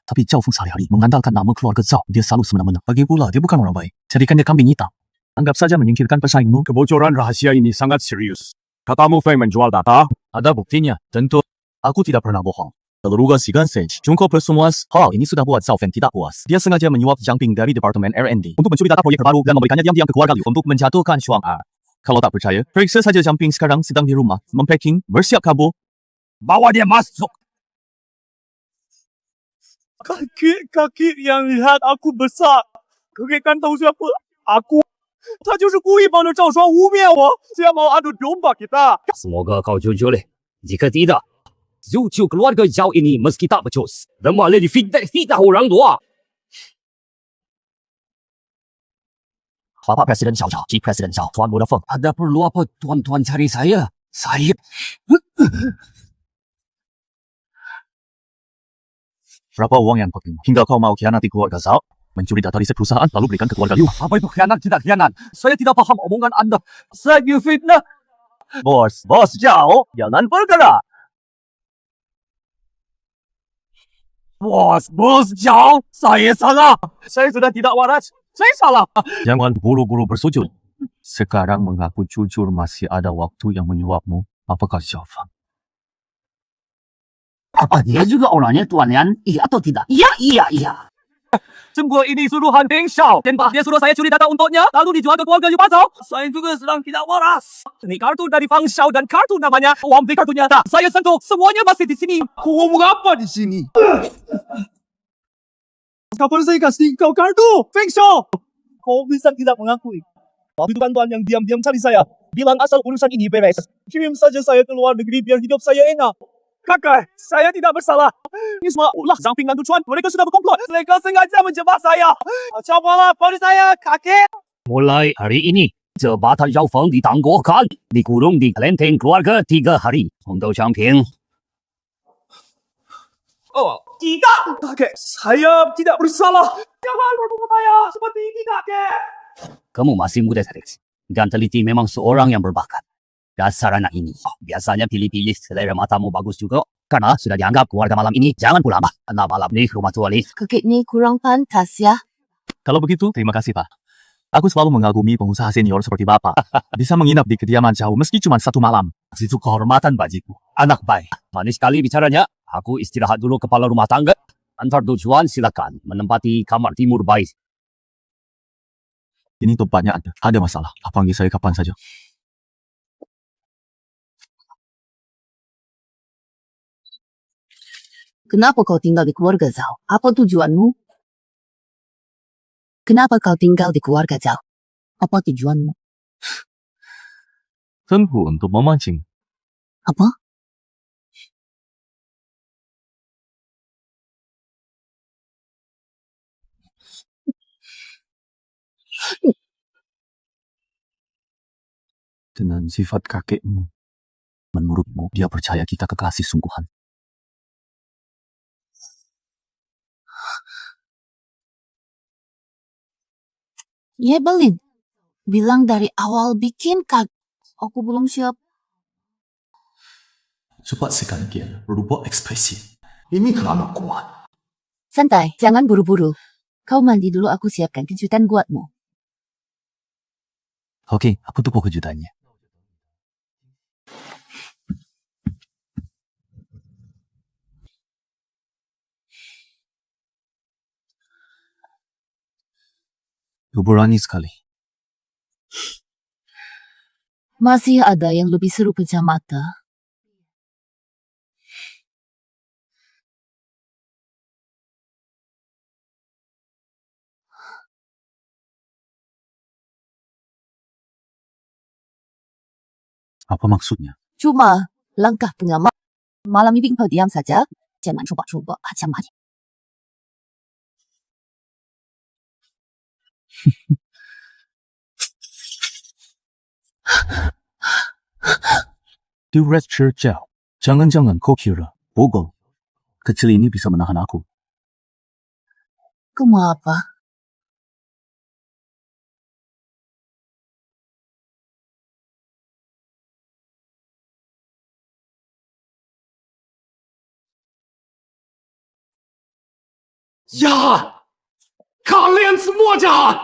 Tapi Zhao Feng sehari-hari mengandalkan nama keluarga Zhao. Dia selalu semena-mena. Lagi pula, dia bukan orang baik. Jadikan dia kambing hitam. Anggap saja menyingkirkan pesaingmu. Kebocoran rahasia ini sangat serius. Katamu Feng menjual data? Ada buktinya, tentu. Aku tidak pernah bohong. Seluruh sigan Sage, jungkau semua hal ini sudah buat Zhao Fen tidak puas. Dia sengaja menyuap Zhang Ping dari Departemen R&D untuk mencuri data proyek terbaru dan memberikannya diam-diam ke keluarga Liu untuk menjatuhkan Shuang A. Kalau tak percaya, periksa saja Zhang Ping sekarang sedang di rumah, mempacking, bersiap kabur. Bawa dia masuk. Kakek yang lihat aku besar. Kakek kan tahu siapa aku. 他就是故意帮着赵双污蔑我，这样mau adu domba kita. Semoga kau jujur leh. Jika tidak, Zucu keluarga Zhao ini meski tak becus. Remalah difitnah orang tua. Bapak Presiden Zhao Zhao, Chief President Zhao, Tuan Muda Feng. Ada perlu apa tuan-tuan cari saya? Saya... Berapa uang yang penting hingga kau mau khianati keluarga Zhao? Mencuri data riset perusahaan lalu berikan ke keluarga Liu. Apa itu khianat tidak khianat? Saya tidak paham omongan Anda. Saya fitnah. Bos Zhao, jangan bergerak. Bos Zhao, saya salah. Saya sudah tidak waras. Saya salah. Jangan buru-buru bersujud. Sekarang mengaku jujur masih ada waktu yang menyuapmu. Apakah Zhao Feng? Apa dia juga orangnya Tuan Yan? Iya atau tidak? Iya. Semua ini suruhan Deng Xiao. Dan dia suruh saya curi data untuknya, lalu dijual ke keluarga Yu Bazhao. Saya juga sedang tidak waras. Ini kartu dari Fang Xiao dan kartu namanya. Uang beli kartunya. Tak, saya sentuh. Semuanya masih di sini. Kau ngomong apa di sini? Kapan saya kasih kau kartu? Feng Xiao. Kau bisa tidak mengakui. Waktu itu kan Tuan yang diam-diam cari saya. Bilang asal urusan ini beres. Kirim saja saya ke luar negeri biar hidup saya enak. Kakak, saya tidak bersalah. Ini semua ulah Zhang Ping dan Tuan. Mereka sudah berkomplot. Mereka sengaja menjebak saya. Cobalah pada saya, kakek. Mulai hari ini, jabatan Zhao Feng ditangguhkan. Dikurung di kelenteng keluarga 3 hari. Untuk Zhang Ping. Oh, Tidak, kakek. Saya tidak bersalah. Jangan berbuat saya seperti ini, kakek. Kamu masih muda, Rex. Dan teliti memang seorang yang berbakat. Dasar anak ini. Biasanya pilih-pilih selera matamu bagus juga. Karena sudah dianggap keluarga malam ini jangan pulang. Nah, malam ni rumah tua ni. Kakek ni kurang pantas ya. Kalau begitu, terima kasih Pak. Aku selalu mengagumi pengusaha senior seperti Bapak. Bisa menginap di kediaman jauh meski cuma 1 malam. Itu kehormatan bagiku. Anak baik. Manis sekali bicaranya. Aku istirahat dulu kepala rumah tangga. Antar tujuan silakan menempati kamar timur baik. Ini tempatnya ada masalah. Panggil saya kapan saja. Kenapa kau tinggal di keluarga Zhao? Apa tujuanmu? Kenapa kau tinggal di keluarga Zhao? Apa tujuanmu? Tentu untuk memancing. Apa? Dengan sifat kakekmu, menurutmu dia percaya kita kekasih sungguhan? Nyebelin. Bilang dari awal bikin aku belum siap. Cepat sekali dia berubah ekspresi. Ini kerana kuat. Santai, jangan buru-buru. Kau mandi dulu, aku siapkan kejutan buatmu. Oke, aku tunggu kejutannya. Berani sekali. Masih ada yang lebih seru pecah mata. Apa maksudnya? Cuma langkah pengamat. Malam ini kau diam saja. Jangan coba-coba macam-macam. Di Red Churchill, jangan-jangan kau kira Bogol kecil ini bisa menahan aku? Kamu apa? Jahat! Kalian semua jahat!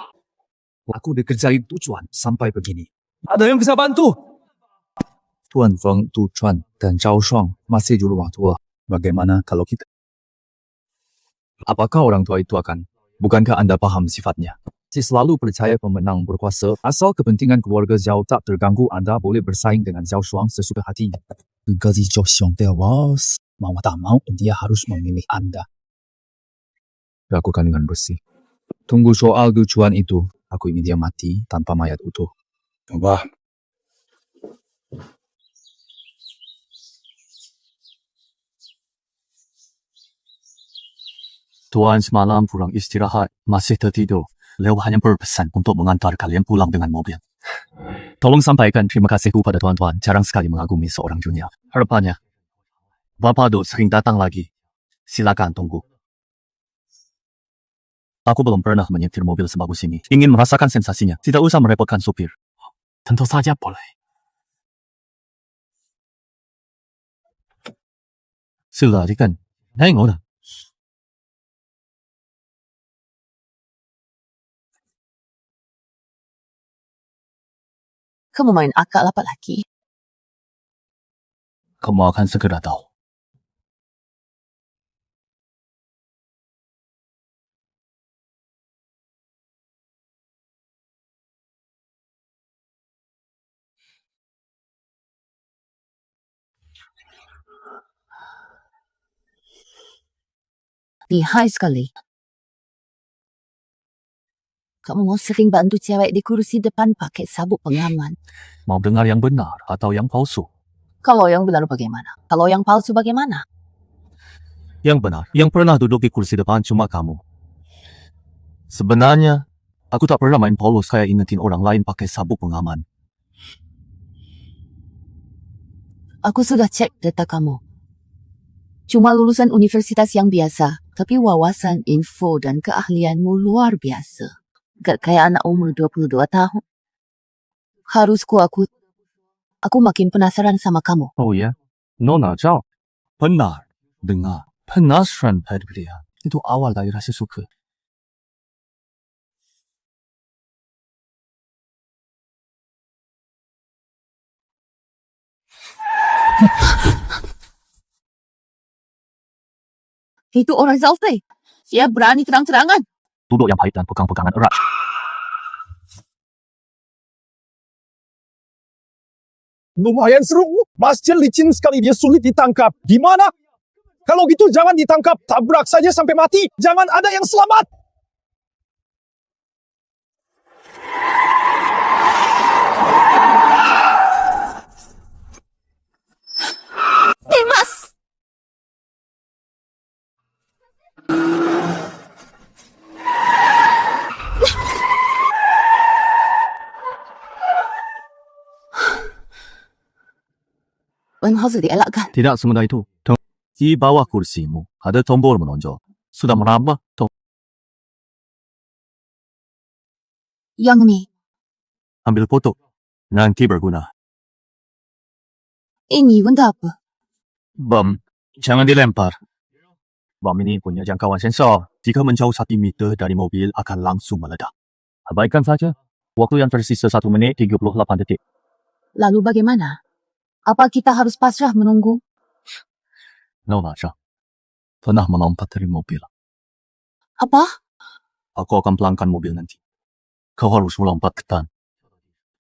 Aku dikerjain tujuan sampai begini. Ada yang bisa bantu? Tuan Feng, Tu Chuan, dan Zhao Shuang masih di rumah tua. Bagaimana kalau kita? Apakah orang tua itu akan? Bukankah Anda paham sifatnya? Si selalu percaya pemenang berkuasa. Asal kepentingan keluarga Zhao tak terganggu, Anda boleh bersaing dengan Zhao Shuang sesuka hati. Gaji Zhao Shuang tewas. Mau tak mau, dia harus memilih Anda. Lakukan dengan bersih. Tunggu soal tujuan itu. Aku ingin dia mati tanpa mayat utuh. Coba. Tuan semalam kurang istirahat, masih tertidur. Leo hanya berpesan untuk mengantar kalian pulang dengan mobil. Tolong sampaikan terima kasihku pada tuan-tuan. Jarang sekali mengagumi seorang junior. Harapannya, Bapak Do sering datang lagi. Silakan tunggu. Aku belum pernah menyetir mobil sebagus ini. Ingin merasakan sensasinya. Tidak usah merepotkan supir. Tentu saja boleh. Silakan. Tengok. Kamu main akal apa lagi? Kamu akan segera tahu. Lihai sekali. Kamu mau sering bantu cewek di kursi depan pakai sabuk pengaman. Mau dengar yang benar atau yang palsu? Kalau yang benar bagaimana? Kalau yang palsu bagaimana? Yang benar. Yang pernah duduk di kursi depan cuma kamu. Sebenarnya, aku tak pernah main polos kayak ingetin orang lain pakai sabuk pengaman. Aku sudah cek data kamu. Cuma lulusan universitas yang biasa, tapi wawasan, info, dan keahlianmu luar biasa. Gak kayak anak umur 22 tahun. Harus kuakui, aku makin penasaran sama kamu. Oh ya? Nona Zhao. Benar. Dengar. Penasaran pada dia. Itu awal dari rasa suka. Itu orang Zalfei. Dia berani terang-terangan. Duduk yang pahit dan pegang-pegangan erat. Lumayan seru. Masjid licin sekali, dia sulit ditangkap. Gimana? Kalau gitu jangan ditangkap, tabrak saja sampai mati. Jangan ada yang selamat. Mas! Wen harus dielakkan. Tidak semudah itu. Di bawah kursimu ada tombol menonjol. Sudah meraba? Yang ni, Ambil foto. Nanti berguna. ini benda apa? Bom. Jangan dilempar. Bom ini punya jangkauan sensor. Jika menjauh 1 meter dari mobil akan langsung meledak. Abaikan saja. Waktu yang tersisa 1 menit 38 detik. Lalu bagaimana? Apa kita harus pasrah menunggu? Nona Zhao. Pernah melompat dari mobil. Apa? Aku akan pelangkan mobil nanti. Kau harus melompat ke tan.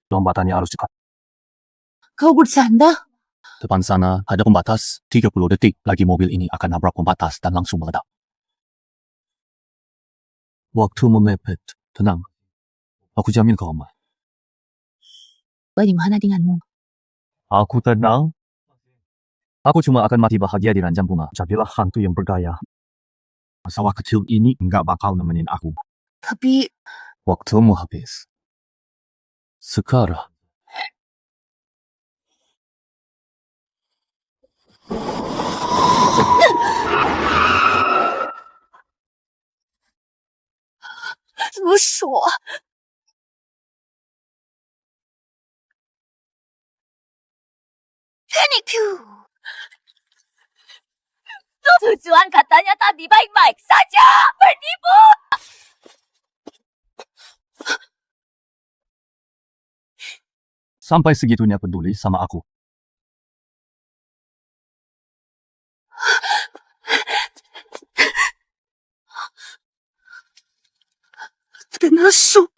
Lompatannya harus cepat. Kau bersanda? Depan sana ada pembatas. 30 detik lagi mobil ini akan nabrak pembatas dan langsung meledak. Waktu memepet. Tenang. Aku jamin kau aman. Bagaimana denganmu? Aku tenang. Aku cuma akan mati bahagia di ranjang bunga. Jadilah hantu yang bergaya. Masalah kecil ini enggak bakal nemenin aku. Tapi, Waktumu habis. Sekarang. Rusuk. Penipu. Tujuan katanya tadi baik-baik saja. Penipu. Sampai segitunya peduli sama aku. Termasuk.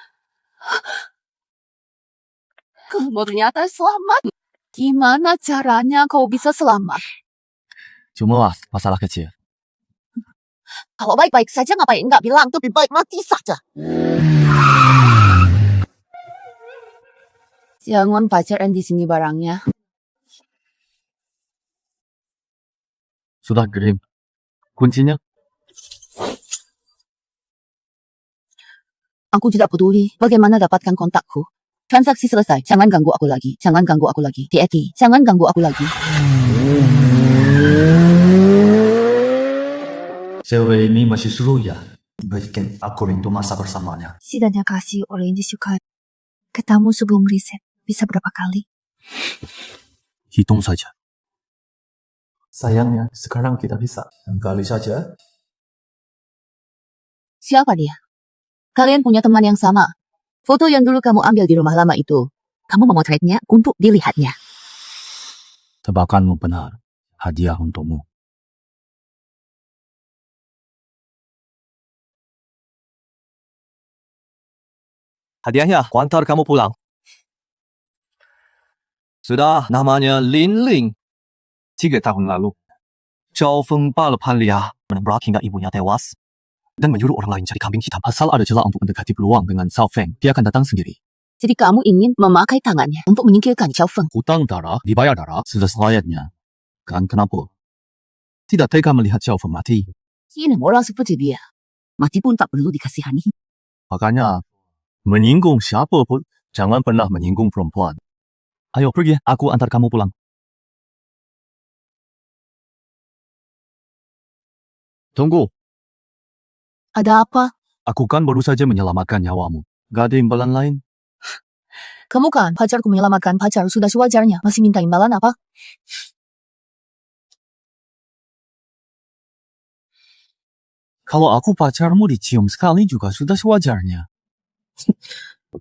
Kamu ternyata selamat. Gimana caranya kau bisa selamat? Cuma masalah kecil. Kalau baik-baik saja ngapain enggak bilang? Lebih baik mati saja. Jangan pacaran di sini barangnya. Sudah kirim. Kuncinya? Aku tidak peduli bagaimana dapatkan kontakku. Transaksi selesai. Jangan ganggu aku lagi. Jangan ganggu aku lagi. Tieti, jangan ganggu aku lagi. Cewek ini masih seru ya. Bikin aku rindu masa bersamanya. Setidaknya kasih orang yang disukai. Ketemu sebelum riset. Bisa berapa kali? Hitung saja. Sayangnya, sekarang kita bisa. Kali saja. Siapa dia? Kalian punya teman yang sama. Foto yang dulu kamu ambil di rumah lama itu. Kamu memotretnya untuk dilihatnya. Tebakanmu benar. Hadiah untukmu. Hadiahnya, aku antar kamu pulang. Sudah, namanya Lin Ling. 3 tahun lalu. Zhao Feng bala Panlia menembak hingga ibunya tewas. Dan menyuruh orang lain cari kambing hitam. Asal ada celah untuk mendekati peluang dengan Zhao Feng, dia akan datang sendiri. Jadi kamu ingin memakai tangannya untuk menyingkirkan Xiao Feng. Hutang darah, dibayar darah, sudah selayaknya. Kan kenapa? Tidak tega melihat Xiao Feng mati. Ini orang seperti dia. Mati pun tak perlu dikasihani. Makanya, menyinggung siapa pun, jangan pernah menyinggung perempuan. Ayo pergi, aku antar kamu pulang. Tunggu, Ada apa? aku kan baru saja menyelamatkan nyawamu. Gak ada imbalan lain. Kamu kan pacarku menyelamatkan pacar sudah sewajarnya. Masih minta imbalan apa? Kalau aku pacarmu dicium sekali juga sudah sewajarnya.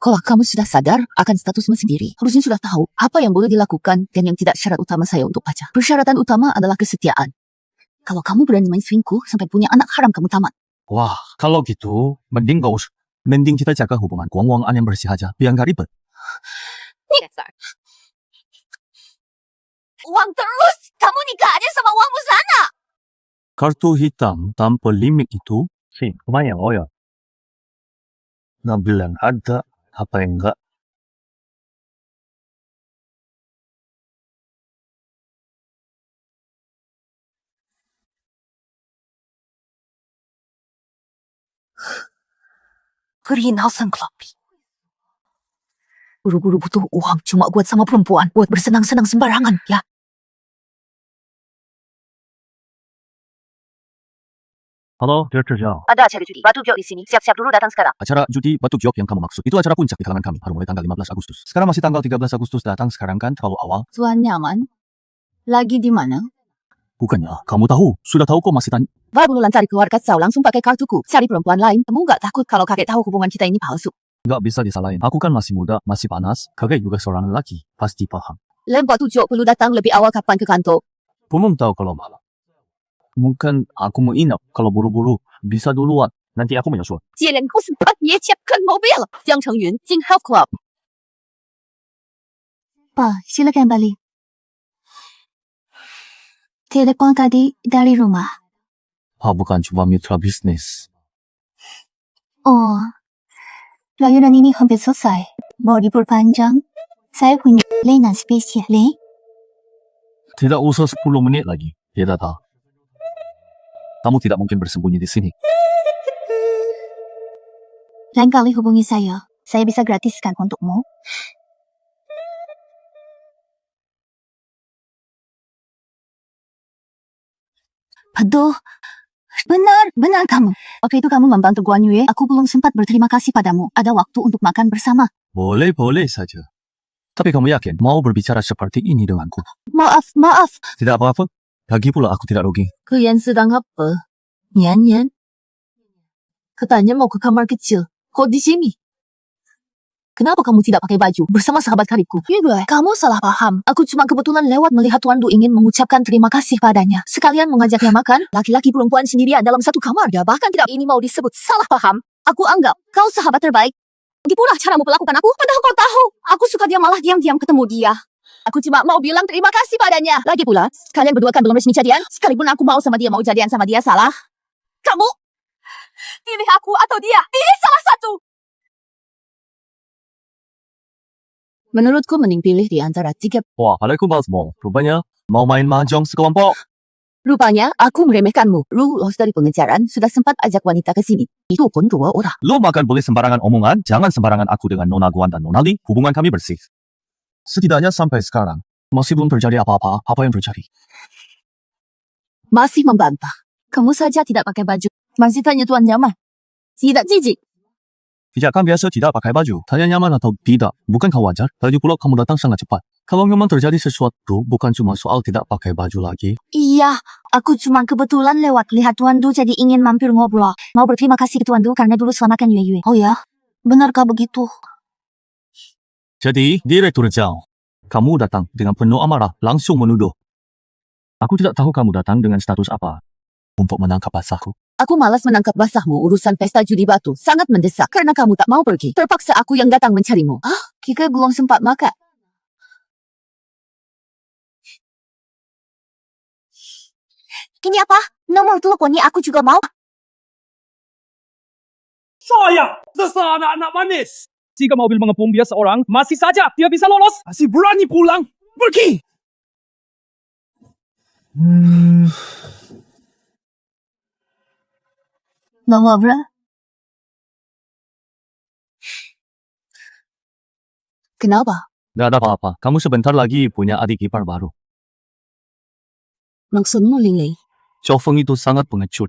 Kalau kamu sudah sadar akan statusmu sendiri, harusnya sudah tahu apa yang boleh dilakukan dan yang tidak syarat utama saya untuk pacar. Persyaratan utama adalah kesetiaan. Kalau kamu berani main selingkuh sampai punya anak haram kamu tamat. Wah, kalau gitu, mending gak usah. Mending kita jaga hubungan uang-uangan yang bersih aja, biar gak ribet. Uang terus! Kamu nikah aja sama uangmu sana! Kartu hitam tanpa limit itu, sih, lumayan, oh ya. Nggak bilang ada, apa yang enggak. Perinasan kelapi. Buru-buru butuh uang cuma buat sama perempuan, buat bersenang-senang sembarangan, ya. Halo, Director Zhao. Ada acara judi batu giok di sini. Siap-siap dulu datang sekarang. Acara judi batu giok yang kamu maksud, itu acara puncak di kalangan kami, baru mulai tanggal 15 Agustus. Sekarang masih tanggal 13 Agustus, datang sekarang kan terlalu awal. Tuan nyaman? Lagi di mana? Bukannya, kamu tahu, sudah tahu kok masih tanya. Baru cari keluarga kau langsung pakai kartuku. Cari perempuan lain. Kamu nggak takut kalau kakek tahu hubungan kita ini palsu? Nggak bisa disalahin, aku kan masih muda, masih panas, kakek juga seorang lelaki, pasti paham. Lempar 70 datang lebih awal kapan ke kantor? Belum tahu kalau malam. Mungkin aku mau inap kalau buru-buru. Bisa duluan, nanti aku menyusul. 接连公司把别siapkan mobil. 江成云进 Health Club. Pak, silakan balik. Telepon tadi dari rumah. Bukan cuma mitra bisnis. Oh, layanan ini hampir selesai. Mau libur panjang? Saya punya layanan spesial. Tidak usah 10 menit lagi, ya datang. Kamu tidak mungkin bersembunyi di sini. Lain kali hubungi saya. Saya bisa gratiskan untukmu. Aduh, benar kamu. Waktu itu kamu membantu Guan Yue, aku belum sempat berterima kasih padamu. Ada waktu untuk makan bersama. Boleh saja. Tapi kamu yakin mau berbicara seperti ini denganku? Maaf. Tidak apa-apa. Lagi pula aku tidak rugi. Kalian sedang apa? Nyan. Katanya mau ke kamar kecil. Kok di sini? Kenapa kamu tidak pakai baju bersama sahabat karibku? Yue, kamu salah paham. Aku cuma kebetulan lewat melihat Tuan Du ingin mengucapkan terima kasih padanya. Sekalian mengajaknya makan, laki-laki perempuan sendirian dalam satu kamar. Ya bahkan tidak ini mau disebut salah paham. Aku anggap kau sahabat terbaik. Lagi pula caramu perlakukan aku. Padahal kau tahu, aku suka dia malah diam-diam ketemu dia. Aku cuma mau bilang terima kasih padanya. Lagi pula, kalian berdua kan belum resmi jadian. Sekalipun aku mau jadian sama dia salah. Kamu pilih aku atau dia? Pilih salah satu. Menurutku mending pilih di antara tiga. Wah, Waalaikumsalam. Rupanya mau main mahjong sekelompok. Rupanya aku meremehkanmu. Lolos dari pengejaran, sudah sempat ajak wanita ke sini. Itu pun 2 orang. Lo makan boleh sembarangan omongan, jangan sembarangan aku dengan Nona Guan dan Nona Li. Hubungan kami bersih. Setidaknya sampai sekarang, masih belum terjadi apa-apa. Apa yang terjadi? Masih membantah. Kamu saja tidak pakai baju. Masih tanya Tuan nyaman. Tidak jijik. Tidak kan biasa tidak pakai baju. Tanya nyaman atau tidak, bukankah wajar? Lagi pula kamu datang sangat cepat. Kalau memang terjadi sesuatu, bukan cuma soal tidak pakai baju lagi. Iya, aku cuma kebetulan lewat lihat Tuan Du jadi ingin mampir ngobrol. Mau berterima kasih ke Tuan Du karena dulu selamatkan Yue. Oh ya, benarkah begitu? Jadi, Direktur Zhao, kamu datang dengan penuh amarah, langsung menuduh. Aku tidak tahu kamu datang dengan status apa untuk menangkap basahku. Aku malas menangkap basahmu. Urusan pesta judi batu sangat mendesak karena kamu tak mau pergi. Terpaksa aku yang datang mencarimu. Kika belum sempat makan. Ini apa? Nomor teleponnya aku juga mau. Saya, dasar anak-anak manis. Jika mobil mengepung dia seorang, masih saja dia bisa lolos. Masih berani pulang. Pergi. Bawa bra. Kenapa? Tidak ada apa-apa. Kamu sebentar lagi punya adik ipar baru. Maksudmu Lili? Chou Feng itu sangat pengecut.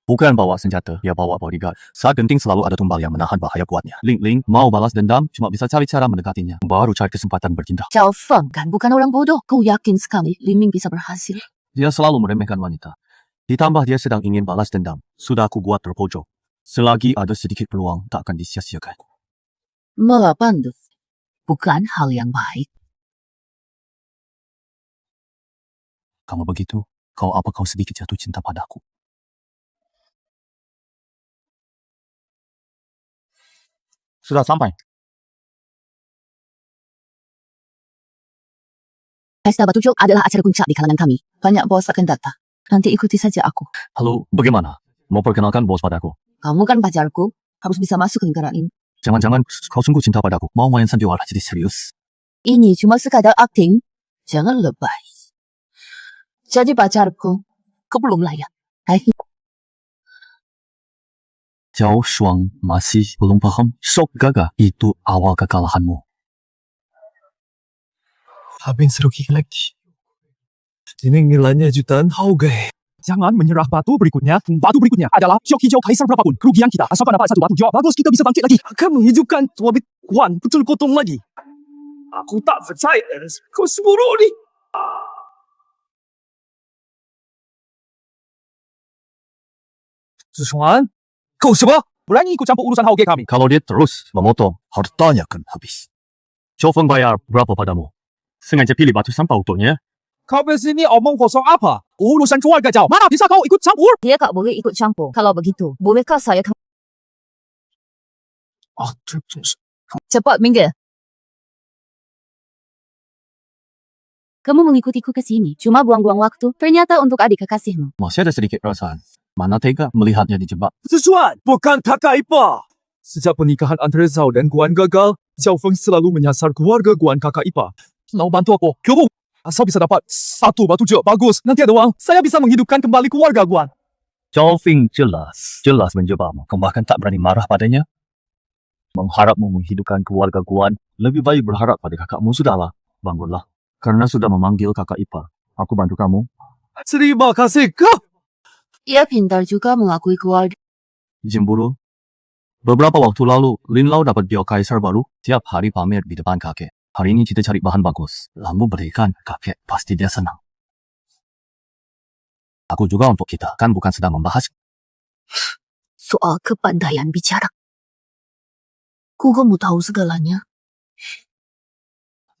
Bukan bawa senjata, dia bawa bodyguard. Saat genting selalu ada tumbal yang menahan bahaya kuatnya. Ling mau balas dendam, cuma bisa cari cara mendekatinya. Baru cari kesempatan bertindak. Zhao Feng kan bukan orang bodoh. Kau yakin sekali Lin Ming bisa berhasil? Dia selalu meremehkan wanita. Ditambah dia sedang ingin balas dendam. Sudah aku buat terpojok. Selagi ada sedikit peluang, tak akan disia-siakan. Malah pandai. Bukan hal yang baik. Kalau begitu, kau sedikit jatuh cinta padaku? Sudah sampai. Pesta Batu Jog adalah acara puncak di kalangan kami. Banyak bos akan datang. Nanti ikuti saja aku. Halo, bagaimana? Mau perkenalkan bos padaku? Kamu kan pacarku. Harus bisa masuk ke negara ini. Jangan-jangan kau sungguh cinta padaku. Mau main sandiwara jadi serius? Ini cuma sekadar akting. Jangan lebay. Jadi pacarku. Kau belum layak. Hai. Zhao Shuang masih belum paham. Sok Gaga itu awal kekalahanmu. Habis rugi lagi. Ini nilainya jutaan Hauge. Jangan menyerah. Batu berikutnya adalah Jok hijau kaisar berapapun kerugian kita. Asalkan dapat satu batu Jok bagus, kita bisa bangkit lagi. Akan menghidupkan Tuan Guan betul gotong lagi. Aku tak percaya kau seburuk ni. Zhuan, kau siapa? Berani ikut campur urusan Hauge kami. Kalau dia terus memotong, hartanya akan habis. Zhao Feng bayar berapa padamu? Sengaja pilih batu sampah untuknya. Kau besini omong kosong apa? Urusan keluarga Zhao. Mana bisa kau ikut campur? Dia tak boleh ikut campur. Kalau begitu, bolehkah saya cepat minggir. Kamu mengikutiku ke sini. Cuma buang-buang waktu. Ternyata untuk adik kekasihmu. Masih ada sedikit perasaan. Mana tega melihatnya dijebak. Zhuan, bukan kakak ipar. Sejak pernikahan antara Zhao dan Guan gagal, Zhao Feng selalu menyasar keluarga Guan kakak ipar. Mau bantu aku? Kyobo, asal bisa dapat satu batu Jok bagus. Nanti ada uang, saya bisa menghidupkan kembali keluarga Guan. Zhao Feng jelas menjebakmu. Kau bahkan tak berani marah padanya. Mengharapmu menghidupkan keluarga Guan, lebih baik berharap pada kakakmu. Sudahlah, bangunlah. Karena sudah memanggil kakak ipar. Aku bantu kamu. Terima kasih kau. Ia pintar juga mengakui keluarga. Jemburu. Beberapa waktu lalu, Lin Lao dapat bio kaisar baru. Tiap hari pamer di depan kakek. Hari ini kita cari bahan bagus. Lampu berikan kakek. Pasti dia senang. Aku juga untuk kita. Kan bukan sedang membahas. Soal kepandaian bicara. Kamu tahu segalanya.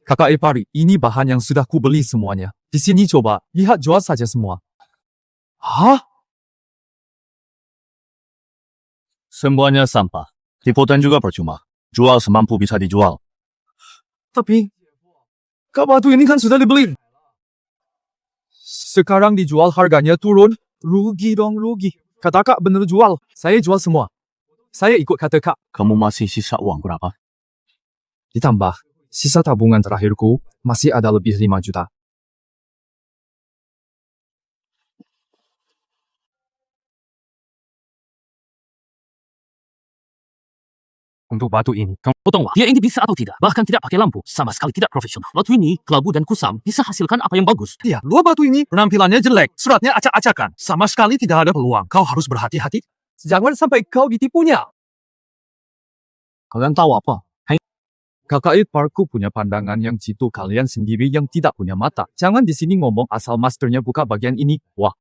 Kakak ipar, ini bahan yang sudah kubeli semuanya. Di sini coba, lihat jual saja semua. Hah? Semuanya sampah. Tiputan juga percuma. Jual semampu bisa dijual. Tapi, kau batu ini kan sudah dibeli. Sekarang dijual harganya turun. Rugi dong, rugi. Kata kak bener jual. Saya jual semua. Saya ikut kata kak. Kamu masih sisa uang berapa? Ditambah, sisa tabungan terakhirku masih ada lebih 5 juta. Untuk batu ini, kamu potonglah. Dia ini bisa atau tidak? Bahkan tidak pakai lampu. Sama sekali tidak profesional. Batu ini, kelabu dan kusam bisa hasilkan apa yang bagus. Ya, dua batu ini penampilannya jelek. Suratnya acak-acakan. Sama sekali tidak ada peluang. Kau harus berhati-hati. Jangan sampai kau ditipunya. Kalian tahu apa? Kakak iparku punya pandangan yang jitu, kalian sendiri yang tidak punya mata. Jangan di sini ngomong asal masternya buka bagian ini. Wah.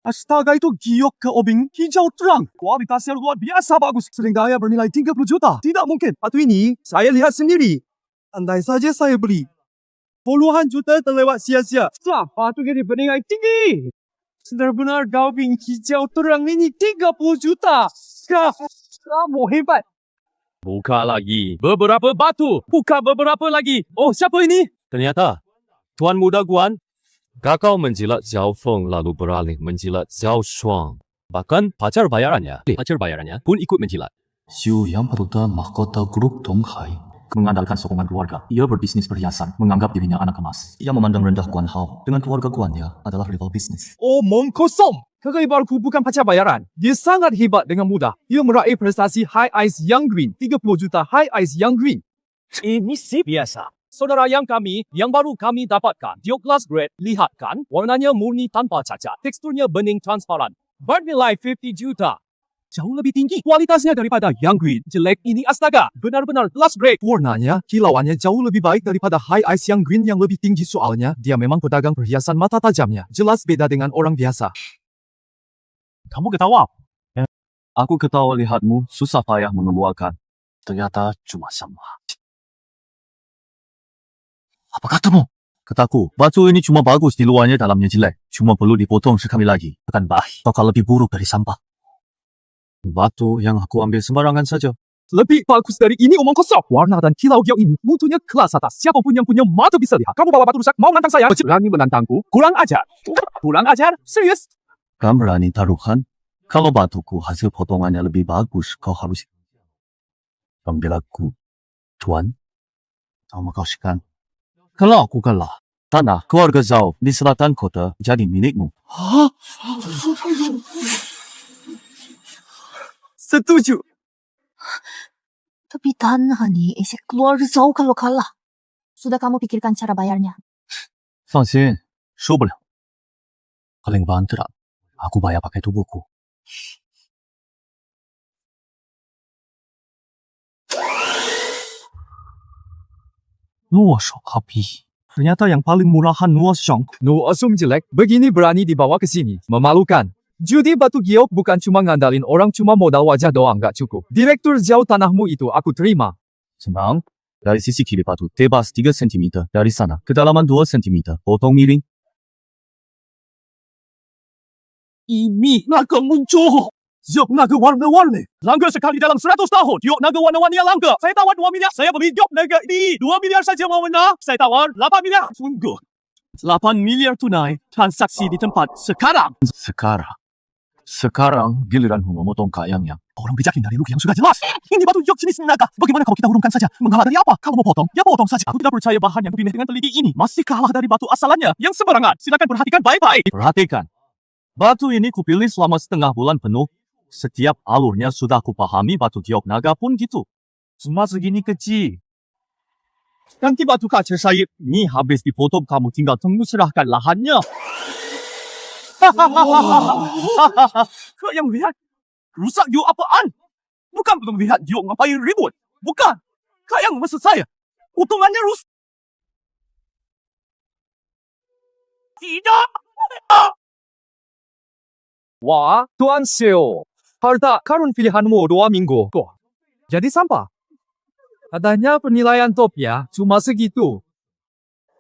Astaga, itu giok ke obeng hijau terang. Kualitasnya luar biasa bagus. Sering daya bernilai 30 juta. Tidak mungkin. Batu ini saya lihat sendiri. Andai saja saya beli. Puluhan juta terlewat sia-sia. Batu ini bernilai tinggi. Benar-benar gaubing hijau terang ini 30 juta. Kamu hebat. Buka lagi. Beberapa batu. Buka beberapa lagi. Oh, siapa ini? Ternyata, Tuan Muda Guan, gagal menjilat Zhao Feng lalu beralih menjilat Zhao Shuang. Bahkan pacar bayarannya pun ikut menjilat. Xiu yang peruta mahkota grup Donghai. Mengandalkan sokongan keluarga, ia berbisnis perhiasan, menganggap dirinya anak emas. Ia memandang rendah Guan Hao. Dengan keluarga Guan, dia adalah rival bisnis. Omong kosong. Kakak iparku bukan pacar bayaran. Dia sangat hebat dengan mudah. Ia meraih prestasi High Ice Young Green. 30 juta High Ice Young Green. Ini sih biasa. Saudara yang baru kami dapatkan. Dia kelas grade, lihat kan? Warnanya murni tanpa cacat. Teksturnya bening transparan. Bernilai 50 juta. Jauh lebih tinggi kualitasnya daripada Young Green. Jelek ini astaga. Benar-benar kelas grade. Warnanya, kilauannya jauh lebih baik daripada High Ice Young Green yang lebih tinggi soalnya. Dia memang pedagang perhiasan mata tajamnya. Jelas beda dengan orang biasa. Kamu ketawa? Aku ketawa lihatmu susah payah mengeluarkan. Ternyata cuma sama. Apa katamu? Kataku, batu ini cuma bagus di luarnya, dalamnya jelek. Cuma perlu dipotong sekali lagi. Akan baik. Bakal lebih buruk dari sampah. Batu yang aku ambil sembarangan saja. Lebih bagus dari ini omong kosong. Warna dan kilau giau ini mutunya kelas atas. Siapapun yang punya mata bisa lihat. Kamu bawa batu rusak mau menantang saya? Berani menantangku? Kurang ajar. Kurang ajar? Serius? Kamu berani taruhan? Kalau batuku hasil potongannya lebih bagus, kau harus ambil aku. Tuan, kamu kasihan. Kalau aku kalah, tanah keluarga Zhao di selatan kota jadi milikmu. Setuju. Tapi tanah nih, keluar jauh kalau kalah. Sudah kamu pikirkan cara bayarnya? 放心，输不了。paling banter, aku bayar pakai tubuhku. Nuo Shong Happy. Ternyata yang paling murahan Nuo Shong. Nuo Shong jelek, begini berani dibawa ke sini. Memalukan. Judi batu giok bukan cuma ngandalin orang, cuma modal wajah doang gak cukup. Direktur jauh tanahmu itu aku terima. Senang. Dari sisi kiri batu tebas 3 cm, dari sana kedalaman 2 cm, potong miring. Ini naga muncul. Yok naga warna-warni. Langka sekali dalam 100 tahun. Yok naga warna-warni yang langka. Saya tawar 2 miliar. Saya beli yok naga ini. 2 miliar saja mau menang. Saya tawar 8 miliar. Sungguh. 8 miliar tunai. Transaksi di tempat sekarang. Sekarang giliranmu memotong kayangnya. Orang bijakin dari luki yang sudah jelas. Ini batu yok jenis naga. Bagaimana kalau kita urungkan saja? Mengalah dari apa? Kalau mau potong, ya potong saja. Aku tidak percaya bahan yang dipilih dengan teliti ini masih kalah dari batu asalannya yang sembarangan. Silakan perhatikan baik-baik. Perhatikan. Batu ini kupilih selama setengah bulan penuh. Setiap alurnya sudah kupahami, batu giok naga pun gitu. Cuma segini kecil. Nanti batu kaca saya ini habis dipotong, kamu tinggal tunggu serahkan lahannya. Kau yang lihat? Rusak giok apaan? Bukan belum lihat giok ngapain ribut. Bukan. Kau yang maksud saya. Potongannya rusak. Tidak. Wah, Tuan Seo. Harta karun pilihanmu 2 minggu. Kok jadi sampah? Katanya penilaian top ya, cuma segitu.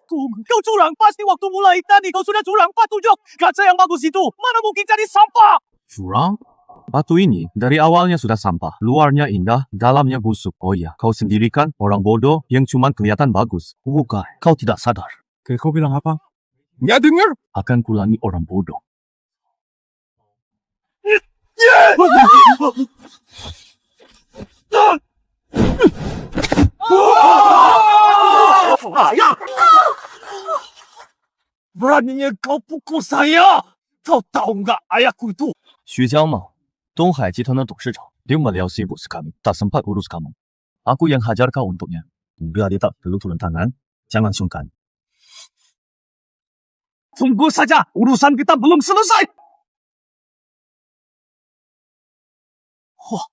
Kau curang. Pasti waktu mulai tadi kau sudah curang. Patunjuk. Kaca yang bagus itu. Mana mungkin jadi sampah? Curang? Batu ini dari awalnya sudah sampah. Luarnya indah, dalamnya busuk. Oh iya, kau sendiri kan orang bodoh yang cuma kelihatan bagus. Bukan, kau tidak sadar. Kau bilang apa? Nggak dengar. Akan kulangi orang bodoh. Ayah! Beraninya kau pukul saya! Kau tahu nggak ayahku itu? 徐江嘛，东海集团的董事长。Dia melihat bos kami, tak sempat urus kamu. Aku yang hajar kau untuknya. Biar dia tak perlu turun tangan, jangan sungkan. Tunggu saja, urusan kita belum selesai. Wah,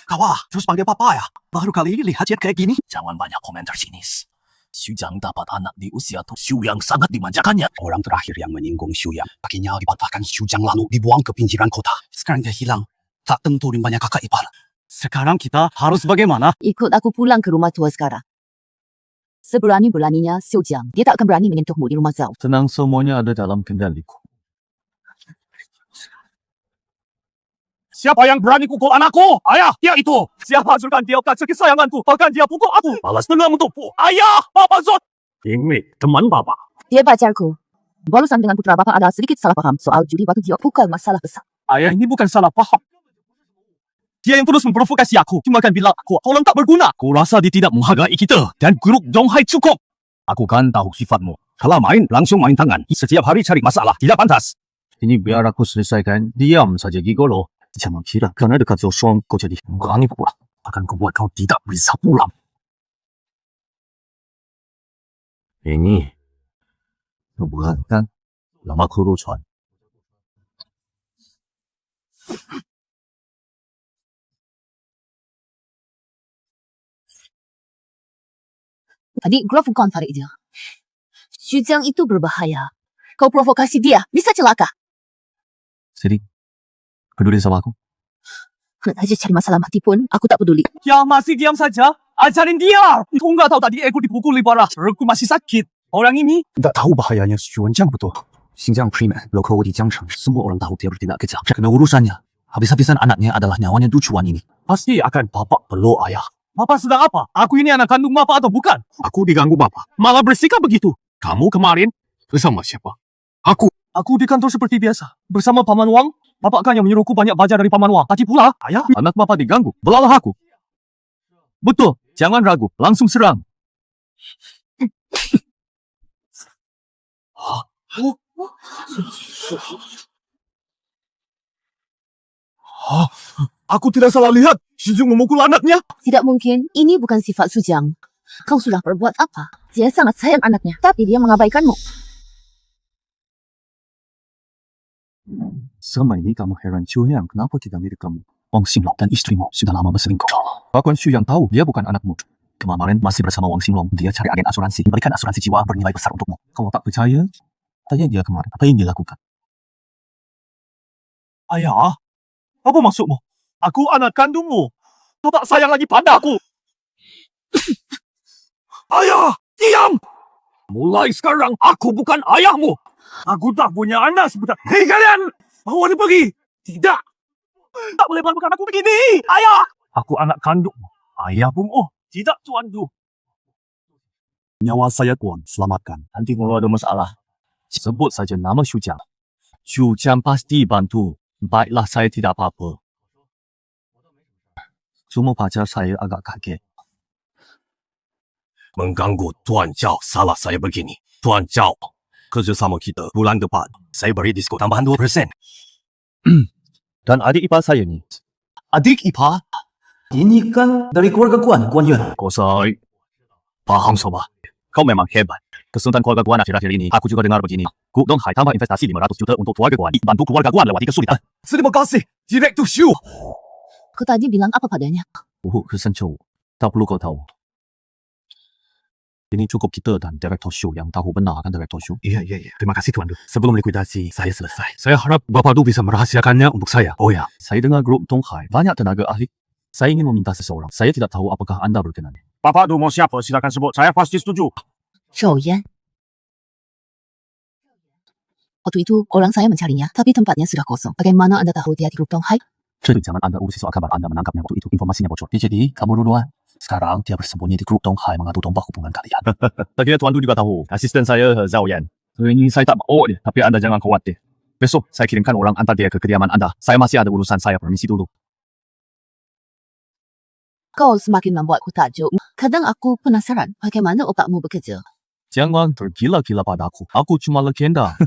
kawan, terus panggil papa ya? Baru kali ini lihat kayak gini. Jangan banyak komentar sinis. Xu Jiang dapat anak di usia Xu yang sangat dimanjakannya. Orang terakhir yang menyinggung Xu Yang, kakinya dipatahkan Xu Jiang lalu dibuang ke pinggiran kota. Sekarang dia hilang. Tak tentu rimbanya kakak ipar. Sekarang kita harus bagaimana? Ikut aku pulang ke rumah tua sekarang. Seberani-beraninya Xu Jiang, dia tak akan berani menyentuhmu di rumah Zhao. Tenang, semuanya ada dalam kendaliku. Siapa yang berani pukul anakku? Ayah, dia itu. Siapa hancurkan dia kacau kesayanganku? Bahkan dia pukul aku. Balas dendam untukku. Ayah, Papa Zot. Ini teman Papa. Dia pacarku. Barusan dengan putra Bapak ada sedikit salah paham soal judi batu giok, bukan masalah besar. Ayah, ini bukan salah paham. Dia yang terus memprovokasi aku. Cuma kan bilang aku orang tak berguna. Aku rasa dia tidak menghargai kita. Dan grup Donghai cukup. Aku kan tahu sifatmu. Kalau main, langsung main tangan. Setiap hari cari masalah. Tidak pantas. Ini biar aku selesaikan. Diam saja Gigolo. Jangan kira karena dekat Joshua kau jadi berani pula. Akan kubuat kau tidak bisa pulang. Ini bukan lama kerucuan. Tadi Grove bukan Farid je. Xu Jiang itu berbahaya. Kau provokasi dia, bisa celaka. Jadi, peduli sama aku? Nak aja cari masalah mati pun, aku tak peduli. Ya masih diam saja. Ajarin dia. Kau nggak tahu tadi aku dipukul parah. Perutku masih sakit. Orang ini tidak tahu bahayanya Xuan Jiang betul. Xinjiang Primen, lokal di Jiangcheng. Semua orang tahu dia bertindak kejam. Kena urusannya. Habis-habisan anaknya adalah nyawanya Ducuan ini. Pasti akan bapak peluk ayah. Bapak sedang apa? Aku ini anak kandung bapak atau bukan? Aku diganggu bapak. Malah bersikap begitu. Kamu kemarin bersama siapa? Aku. Aku di kantor seperti biasa. Bersama Paman Wang. Bapak kan yang menyuruhku banyak belajar dari Paman Wang. Tadi pula, ayah. Anak bapak diganggu. Belalah aku. Betul. Jangan ragu. Langsung serang. Aku tidak salah lihat. Shizung memukul anaknya. Tidak mungkin, ini bukan sifat Xu Jiang. Kau sudah berbuat apa? Dia sangat sayang anaknya, tapi dia mengabaikanmu. Selama ini kamu heran Xu Yang kenapa tidak mirip kamu? Wang Xinglong dan istrimu sudah lama berselingkuh. Bahkan Xu Yang tahu dia bukan anakmu. Kemarin masih bersama Wang Xinglong, dia cari agen asuransi, memberikan asuransi jiwa bernilai besar untukmu. Kalau tak percaya, tanya dia kemarin apa yang dia lakukan. Ayah, apa maksudmu? Aku anak kandungmu. Kau tak sayang lagi pada aku. Ayah, diam! Mulai sekarang, aku bukan ayahmu. Aku tak punya anak sebentar. Hei kalian! Bawa dia pergi! Tidak! Tak boleh melakukan aku begini! Ayah! Aku anak kandungmu. Ayah pun, oh, tidak Tuan Du. Nyawa saya Tuan, selamatkan. Nanti kalau ada masalah, sebut saja nama Xu Jiang. Xu Jiang pasti bantu. Baiklah, saya tidak apa-apa. Cuma pacar saya agak kaget. Mengganggu Tuan Zhao, salah saya begini. Tuan Zhao, kerjasama kita bulan depan. Saya beri diskon tambahan 2%. Dan adik ipar saya ni. Adik ipar? Ini kan dari keluarga Guan, Guan Yuan. Kosai. Paham sobat. Kau memang hebat. Kesultanan keluarga Guan akhir-akhir ini, aku juga dengar begini. Guk Dong Hai tambah investasi 500 juta untuk keluarga Guan. Bantu keluarga Guan lewati kesulitan. Terima kasih, Direktur Xu. Kau tadi bilang apa padanya? Kesan Chou. Tak perlu kau tahu. Ini cukup kita dan Direktur Xu yang tahu benar kan Direktur Xu? Iya. Terima kasih Tuan Du. Sebelum likuidasi, saya selesai. Saya harap Bapak Du bisa merahasiakannya untuk saya. Oh ya, saya dengar grup Dong Hai banyak tenaga ahli. Saya ingin meminta seseorang. Saya tidak tahu apakah anda berkenan. Bapak Du mau siapa? Silakan sebut. Saya pasti setuju. Zhou Yan. Waktu itu orang saya mencarinya, tapi tempatnya sudah kosong. Bagaimana anda tahu dia di grup Dong Hai? Jangan anda urusi soal kabar anda menangkapnya waktu itu. Informasinya bocor. Jadi, kamu duluan. Sekarang dia bersembunyi di grup Dong Hai mengadu domba hubungan kalian. Saya kira Tuan Du juga tahu. Asisten saya Zhao Yan. Ini saya tak mau dia. Tapi anda jangan khawatir. Besok saya kirimkan orang antar dia ke kediaman anda. Saya masih ada urusan, saya permisi dulu. Kau semakin membuatku takjub. Kadang aku penasaran bagaimana otakmu bekerja. Jangan tergila-gila padaku. Aku cuma legenda.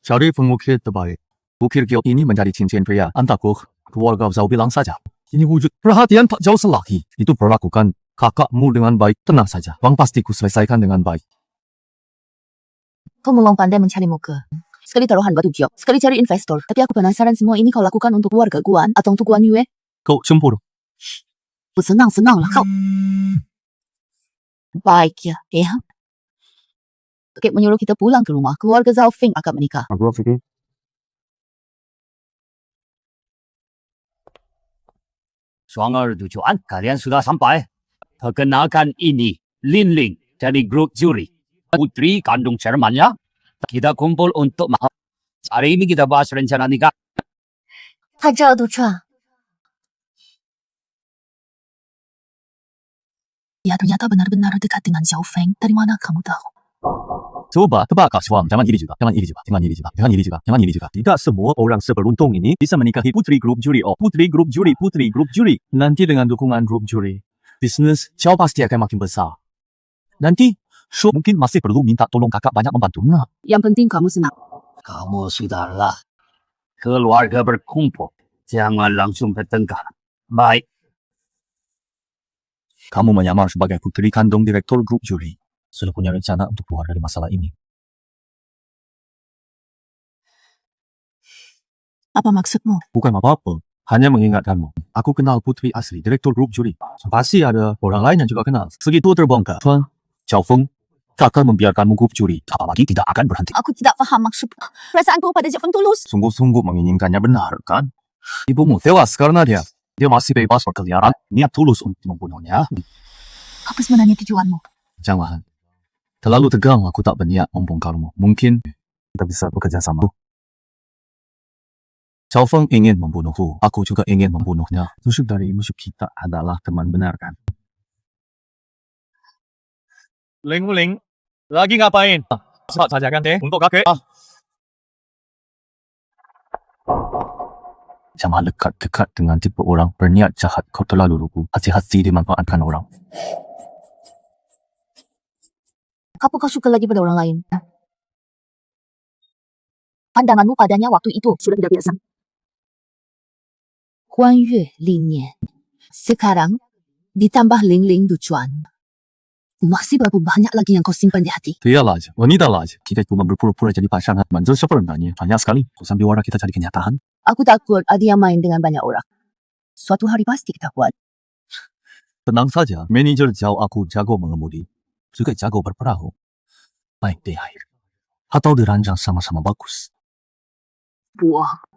Cari pengukir terbaik. Ukir giok ini menjadi cincin pria. Antaku, keluarga Zhao bilang saja. Ini wujud perhatian Pak Zhao selagi. Itu perlakukan kakakmu dengan baik. Tenang saja. Wang pasti ku selesaikan dengan baik. Kau memang pandai mencari muka. Sekali taruhan batu giok, sekali cari investor. Tapi aku penasaran semua ini kau lakukan untuk keluarga Guan atau untuk Guan Yue? Kau cemburu. Senang-senanglah kau. Baik ya, ya. Kakek menyuruh kita pulang ke rumah. Keluarga Zhao Feng akan menikah. Aku fikir. Suangar Ducuan, kalian sudah sampai. Perkenalkan ini, Lin Ling dari grup juri. Putri kandung chairman-nya. Kita kumpul untuk hari ini kita bahas rencana nikah. Hajal Ducuan. Ya ternyata benar-benar dekat dengan Zhao Feng. Dari mana kamu tahu? Coba tebak Kak Suang. Jangan iri juga. Jangan iri juga. Jangan iri juga. Jangan iri juga. Jangan iri juga. Tidak semua orang seberuntung ini bisa menikahi putri grup juri. Oh, putri grup juri. Putri grup juri. Nanti dengan dukungan grup juri, bisnis Zhao pasti akan makin besar. Nanti, Shu mungkin masih perlu minta tolong kakak banyak membantu. Nah, Yang penting kamu senang. Kamu sudahlah. Keluarga berkumpul. Jangan langsung bertengkar. Baik. Kamu menyamar sebagai putri kandung direktur grup juri. Sudah punya rencana untuk keluar dari masalah ini. Apa maksudmu? Bukan apa-apa. Hanya mengingatkanmu. Aku kenal putri asli direktur grup juri. Pasti ada orang lain yang juga kenal. Segitu terbongkar. Tuan, Chao Feng, kakak membiarkanmu grup juri. Apalagi tidak akan berhenti. Aku tidak faham maksudmu. Perasaanku pada Jafeng tulus. Sungguh-sungguh menginginkannya benar, kan? Ibumu tewas karena dia masih bebas berkeliaran. Niat tulus untuk membunuhnya. Apa sebenarnya tujuanmu? Jangan. Terlalu tegang, aku tak berniat membongkarmu. Mungkin kita bisa bekerja sama. Chao Feng ingin membunuhku. Aku juga ingin membunuhnya. Musuh dari musuh kita adalah teman, benar kan? Ling, lagi ngapain? Cepat saja kan, untuk kakek. Jangan dekat-dekat dengan tipe orang berniat jahat. Kau terlalu lugu. Hati-hati dimanfaatkan orang. Apa kau suka lagi pada orang lain? Pandanganmu padanya waktu itu sudah tidak biasa. 欢悦历年 sekarang ditambah ling-ling tujuan. Masih berapa banyak lagi yang kau simpan di hati? Dialah aja, wanita lah aja. Kita cuma berpura-pura jadi pasangan. Manjur sebenarnya banyak sekali. Kau sambil warak kita cari kenyataan. Aku takut ada yang main dengan banyak orang. Suatu hari pasti kita kuat. Tenang saja, manajer jauh aku jago mengemudi. Juga jago berperahu. Baik di air. Atau di ranjang sama-sama bagus. Buah.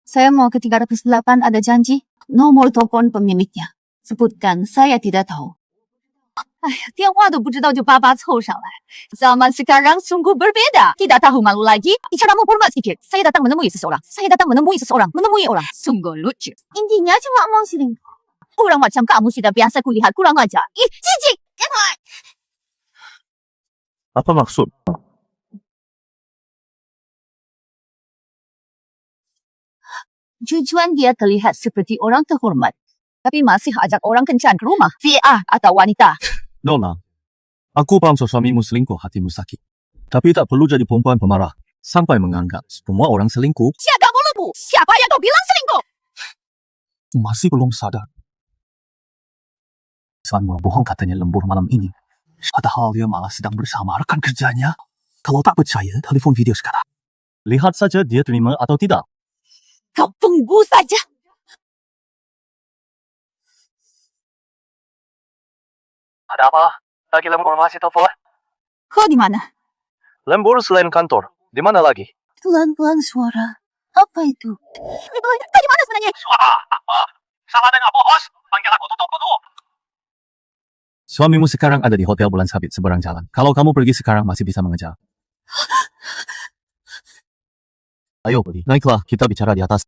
Saya mau ke 308 ada janji. Nomor telepon pemiliknya. Sebutkan, saya tidak tahu. 哎呀，电话都不知道就巴巴凑上来。Zaman sekarang sungguh berbeda. Tidak tahu malu lagi. Bicaramu hormat sedikit. Saya datang menemui seseorang. Menemui orang. Sungguh lucu. Intinya cuma mau selingkuh. Orang macam kamu sudah biasa kulihat kurang ajar. Ih, jijik. Apa maksud? Tujuan dia terlihat seperti orang terhormat. Tapi masih ajak orang kencan ke rumah. VR atau wanita. Nona, aku paham suamimu selingkuh, hatimu sakit. Tapi tak perlu jadi perempuan pemarah. Sampai menganggap semua orang selingkuh. Siapa mulutmu? Siapa yang kau bilang selingkuh? Masih belum sadar. Suamimu bohong katanya lembur malam ini. Padahal dia malah sedang bersama rekan kerjanya. Kalau tak percaya, telepon video sekarang. Lihat saja dia terima atau tidak. Kau tunggu saja. Ada apa? Lagi lembur masih telepon? Kau di mana? Lembur selain kantor. Di mana lagi? Pelan-pelan suara. Apa itu? Kau di mana sebenarnya? Suara apa? Salah dengar bos. Panggil aku tutup dulu. Suamimu sekarang ada di Hotel Bulan Sabit seberang jalan. Kalau kamu pergi sekarang masih bisa mengejar. Ayo, naiklah. Kita bicara di atas.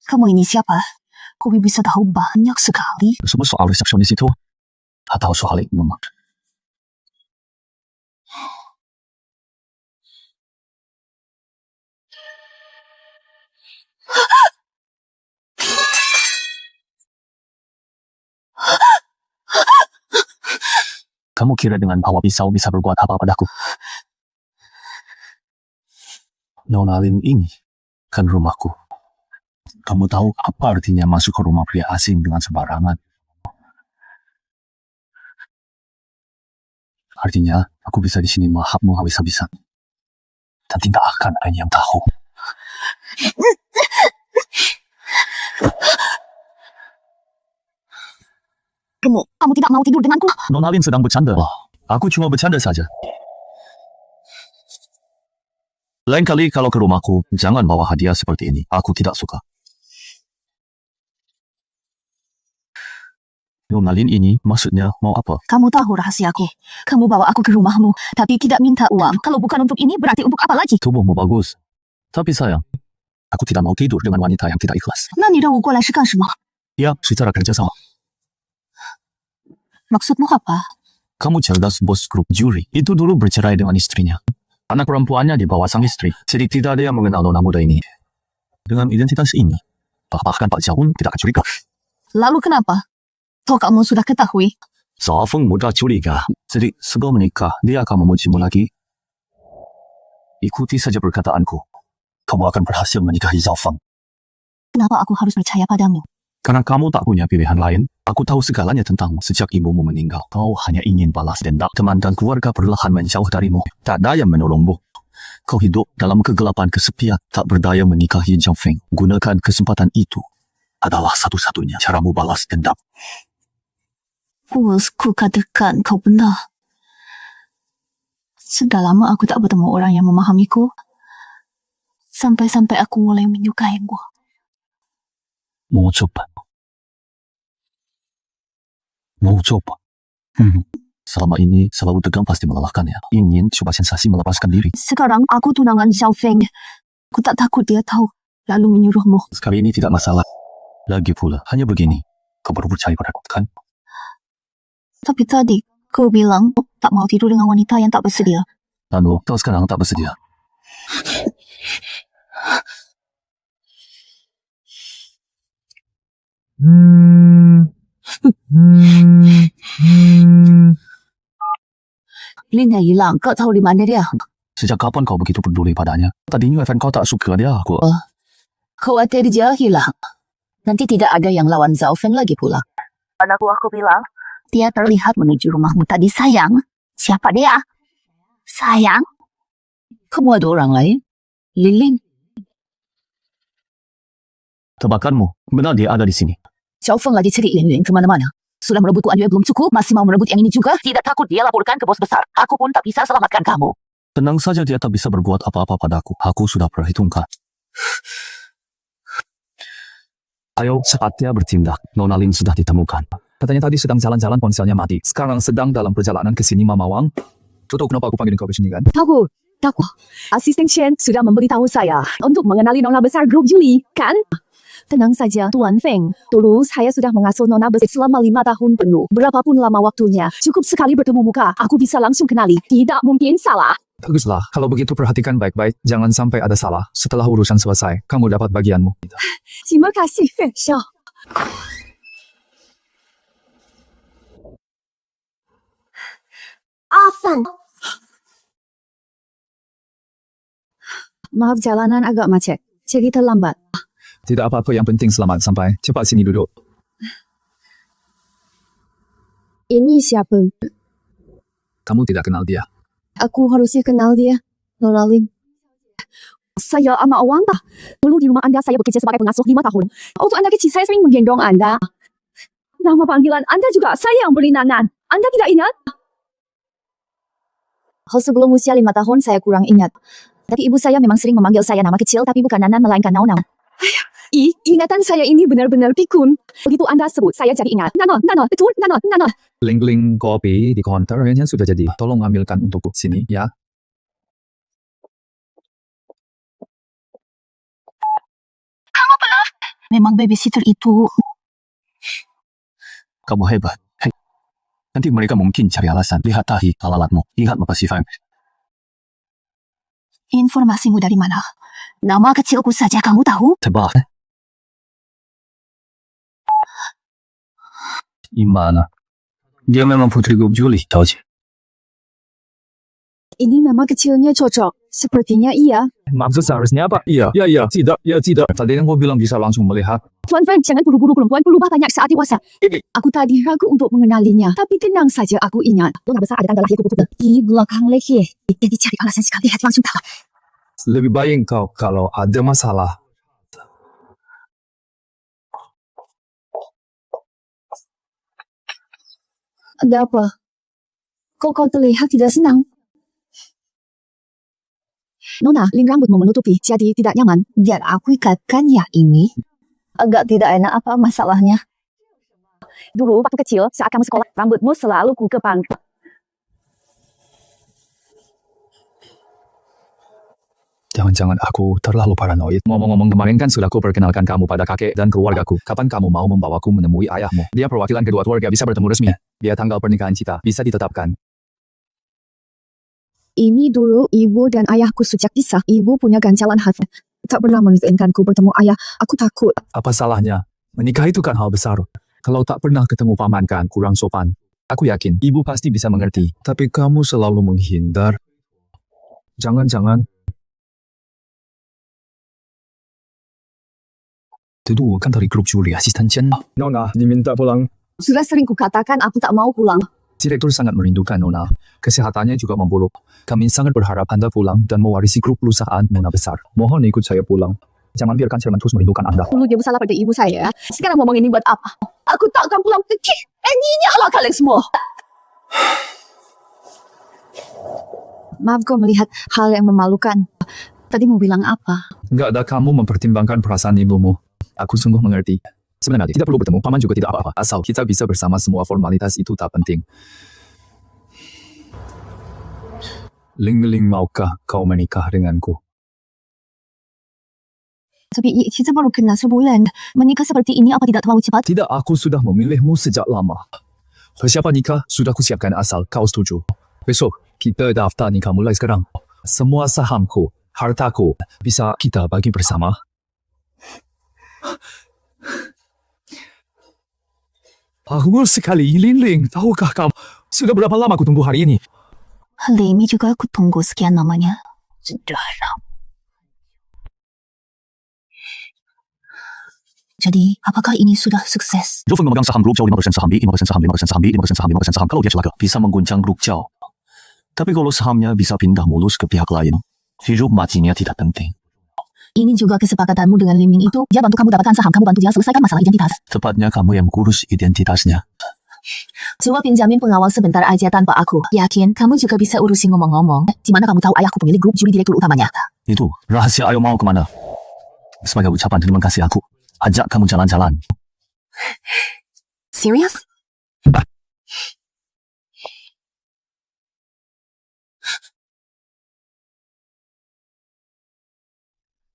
Kamu ini siapa? Kau bisa tahu banyak sekali. Semua soal resepsionis itu. Atau soal itu, Mama. Kamu kira dengan bawa pisau bisa berbuat apa padaku? Nona Lim ini kan rumahku. Kamu tahu apa artinya masuk ke rumah pria asing dengan sembarangan? Artinya, aku bisa di sini melahapmu habis-habisan. Dan tidak akan ada yang tahu. Kamu tidak mau tidur denganku? Nona Lin sedang bercanda. Aku cuma bercanda saja. Lain kali kalau ke rumahku, jangan bawa hadiah seperti ini. Aku tidak suka. Nona Lin ini maksudnya mau apa? Kamu tahu rahasiaku. Kamu bawa aku ke rumahmu, tapi tidak minta uang. Kalau bukan untuk ini, berarti untuk apa lagi? Tubuhmu bagus. Tapi sayang, aku tidak mau tidur dengan wanita yang tidak ikhlas. 那你让我过来是干什么？ Ya, secara kerjasama. Maksudmu apa? Kamu cerdas bos grup juri. Itu dulu bercerai dengan istrinya. Anak perempuannya di bawah sang istri. Jadi tidak ada yang mengenal nona muda ini. Dengan identitas ini, bahkan Pak Jiao pun tidak akan curiga. Lalu kenapa? Toh kamu sudah ketahui. Zhao Feng mudah curiga. Jadi sebelum menikah, dia akan memujimu lagi. Ikuti saja perkataanku. Kamu akan berhasil menikahi Zhao Feng. Kenapa aku harus percaya padamu? Karena kamu tak punya pilihan lain. Aku tahu segalanya tentangmu sejak ibumu meninggal. Kau hanya ingin balas dendam. Teman dan keluarga perlahan menjauh darimu. Tak ada yang menolongmu. Kau hidup dalam kegelapan kesepian. Tak berdaya menikahi Zhao Feng. Gunakan kesempatan itu. Adalah satu-satunya caramu balas dendam. Ku katakan kau benar. Sudah lama aku tak bertemu orang yang memahamiku. Sampai-sampai aku mulai menyukaimu. Mau coba? Selama ini selalu tegang pasti melelahkannya. Ingin coba sensasi melepaskan diri. Sekarang aku tunangan Zhao Feng. Aku tak takut dia tahu, lalu menyuruhmu. Sekali ini tidak masalah. Lagi pula, hanya begini. Kau baru percaya padaku, kan? Tapi tadi, kau bilang tak mau tidur dengan wanita yang tak bersedia. Lalu, kau sekarang tak bersedia. Linnya hilang, kau tahu di mana dia? Sejak kapan kau begitu peduli padanya? Tadinya Evan kau tak suka dia. Khawatir dia hilang. Nanti tidak ada yang lawan Zhao Feng lagi pula. Aku bilang, dia terlihat menuju rumahmu tadi, sayang. Siapa dia? Sayang? Kamu ada orang lain? Lilin? Tebakanmu, benar dia ada di sini. Zhao Feng lagi cari Lian Yuan kemana-mana. Sudah merebut Guan Yue belum cukup, masih mau merebut yang ini juga. Tidak takut dia laporkan ke bos besar. Aku pun tak bisa selamatkan kamu. Tenang saja, dia tak bisa berbuat apa-apa padaku. Aku sudah perhitungkan. Ayo, saatnya bertindak. Nona Lin sudah ditemukan. Katanya tadi sedang jalan-jalan ponselnya mati. Sekarang sedang dalam perjalanan ke sini, Mama Wang. Tahu kenapa aku panggilin kau ke sini kan? Tahu. Asisten Chen sudah memberitahu saya untuk mengenali nona besar grup Juli, kan? Tenang saja, Tuan Feng. Dulu saya sudah mengasuh nona besar selama 5 tahun penuh. Berapapun lama waktunya, cukup sekali bertemu muka, aku bisa langsung kenali. Tidak mungkin salah. Baguslah, kalau begitu perhatikan baik-baik. Jangan sampai ada salah. Setelah urusan selesai, kamu dapat bagianmu. Terima kasih, Feng Xiao. Afan. Maaf, jalanan agak macet. Jadi terlambat. Tidak apa-apa, yang penting selamat sampai. Cepat sini duduk. Ini siapa? Kamu tidak kenal dia. Aku harusnya kenal dia. Nona Lin. Saya Ama Wang. Dulu di rumah Anda saya bekerja sebagai pengasuh 5 tahun. Waktu Anda kecil saya sering menggendong Anda. Nama panggilan Anda juga saya yang beri Nanan. Anda tidak ingat? Sebelum usia 5 tahun saya kurang ingat. Tapi ibu saya memang sering memanggil saya nama kecil tapi bukan Nanan melainkan Nao. Ingatan saya ini benar-benar pikun. Begitu Anda sebut, saya jadi ingat. Nano, betul, Nano. Ling-ling kopi di counter akhirnya sudah jadi. Tolong ambilkan untukku sini, ya. Kamu benar. Memang babysitter itu. Kamu hebat. Hei. Nanti mereka mungkin cari alasan. Lihat tahi lalatmu. Ingat makasih, Fang. Informasimu dari mana? Nama kecilku saja kamu tahu? Tebak. Gimana? Dia memang putri grup Juli, tahu sih. Ini nama kecilnya cocok. Sepertinya iya. Maksud seharusnya apa? Iya. Tidak. Tadi yang kau bilang bisa langsung melihat. Tuan Feng, jangan buru-buru, perempuan berubah banyak saat dewasa. Aku tadi ragu untuk mengenalinya. Tapi tenang saja, aku ingat. Nona besar ada tanda lahir kupu-kupu. Di belakang leher. Jadi cari alasan sekali, lihat langsung tahu. Lebih baik kau kalau ada masalah. Ada apa? Kau terlihat tidak senang. Nona, lin rambutmu menutupi, jadi tidak nyaman. Biar aku ikatkan ya ini. Agak tidak enak, apa masalahnya? Dulu waktu kecil, saat kamu sekolah, rambutmu selalu ku kepang. Jangan-jangan aku terlalu paranoid. Ngomong-ngomong, kemarin kan sudah ku perkenalkan kamu pada kakek dan keluargaku. Kapan kamu mau membawaku menemui ayahmu? Dia perwakilan kedua keluarga bisa bertemu resmi. Dia tanggal pernikahan kita bisa ditetapkan. Ini dulu ibu dan ayahku sejak pisah. Ibu punya ganjalan hati. Tak pernah mengizinkanku bertemu ayah. Aku takut. Apa salahnya? Menikah itu kan hal besar. Kalau tak pernah ketemu paman kan kurang sopan. Aku yakin ibu pasti bisa mengerti. Tapi kamu selalu menghindar. Jangan-jangan. Itu kan dari grup Juli asisten Chen. Nona, ni minta pulang. Sudah sering kukatakan aku tak mau pulang. Direktur sangat merindukan Nona. Kesehatannya juga memburuk. Kami sangat berharap Anda pulang dan mewarisi grup perusahaan Nona besar. Mohon ikut saya pulang. Jangan biarkan Sherman terus merindukan Anda. Dulu dia bersalah pada ibu saya. Sekarang ngomong ini buat apa? Aku tak akan pulang pergi. Nyinyaklah kalian semua. Maaf kau melihat hal yang memalukan. Tadi mau bilang apa? Enggak ada kamu mempertimbangkan perasaan ibumu. Aku sungguh mengerti. Sebenarnya tidak perlu bertemu, paman juga tidak apa-apa. Asal kita bisa bersama, semua formalitas itu tak penting. Ling-ling, maukah kau menikah denganku? Tapi kita baru kenal sebulan. Menikah seperti ini apa tidak terlalu cepat? Tidak, aku sudah memilihmu sejak lama. Siapa nikah sudah kusiapkan asal kau setuju. Besok kita daftar nikah mulai sekarang. Semua sahamku, hartaku bisa kita bagi bersama. Bagus sekali, Ling-ling. Tahukah kamu, sudah berapa lama aku tunggu hari ini? Lemi juga aku tunggu sekian lamanya. Sudah lama. Jadi, apakah ini sudah sukses? Zhou Feng memegang saham grup Zhou 5% saham B, 5% saham B, 5% saham B, 5% saham B, 5% saham. Kalau dia celaka, bisa mengguncang grup Zhou. Tapi kalau sahamnya bisa pindah mulus ke pihak lain, hidup matinya tidak penting. Ini juga kesepakatanmu dengan Liming itu. Dia bantu kamu dapatkan saham, kamu bantu dia selesaikan masalah identitas. Tepatnya kamu yang kurus identitasnya. Coba pinjamin pengawal sebentar aja tanpa aku. Yakin kamu juga bisa urusin ngomong-ngomong. Di mana kamu tahu ayahku pemilik grup Juli direktur utamanya? Itu rahasia. Ayo mau kemana? Sebagai ucapan terima kasih aku ajak kamu jalan-jalan. Serius?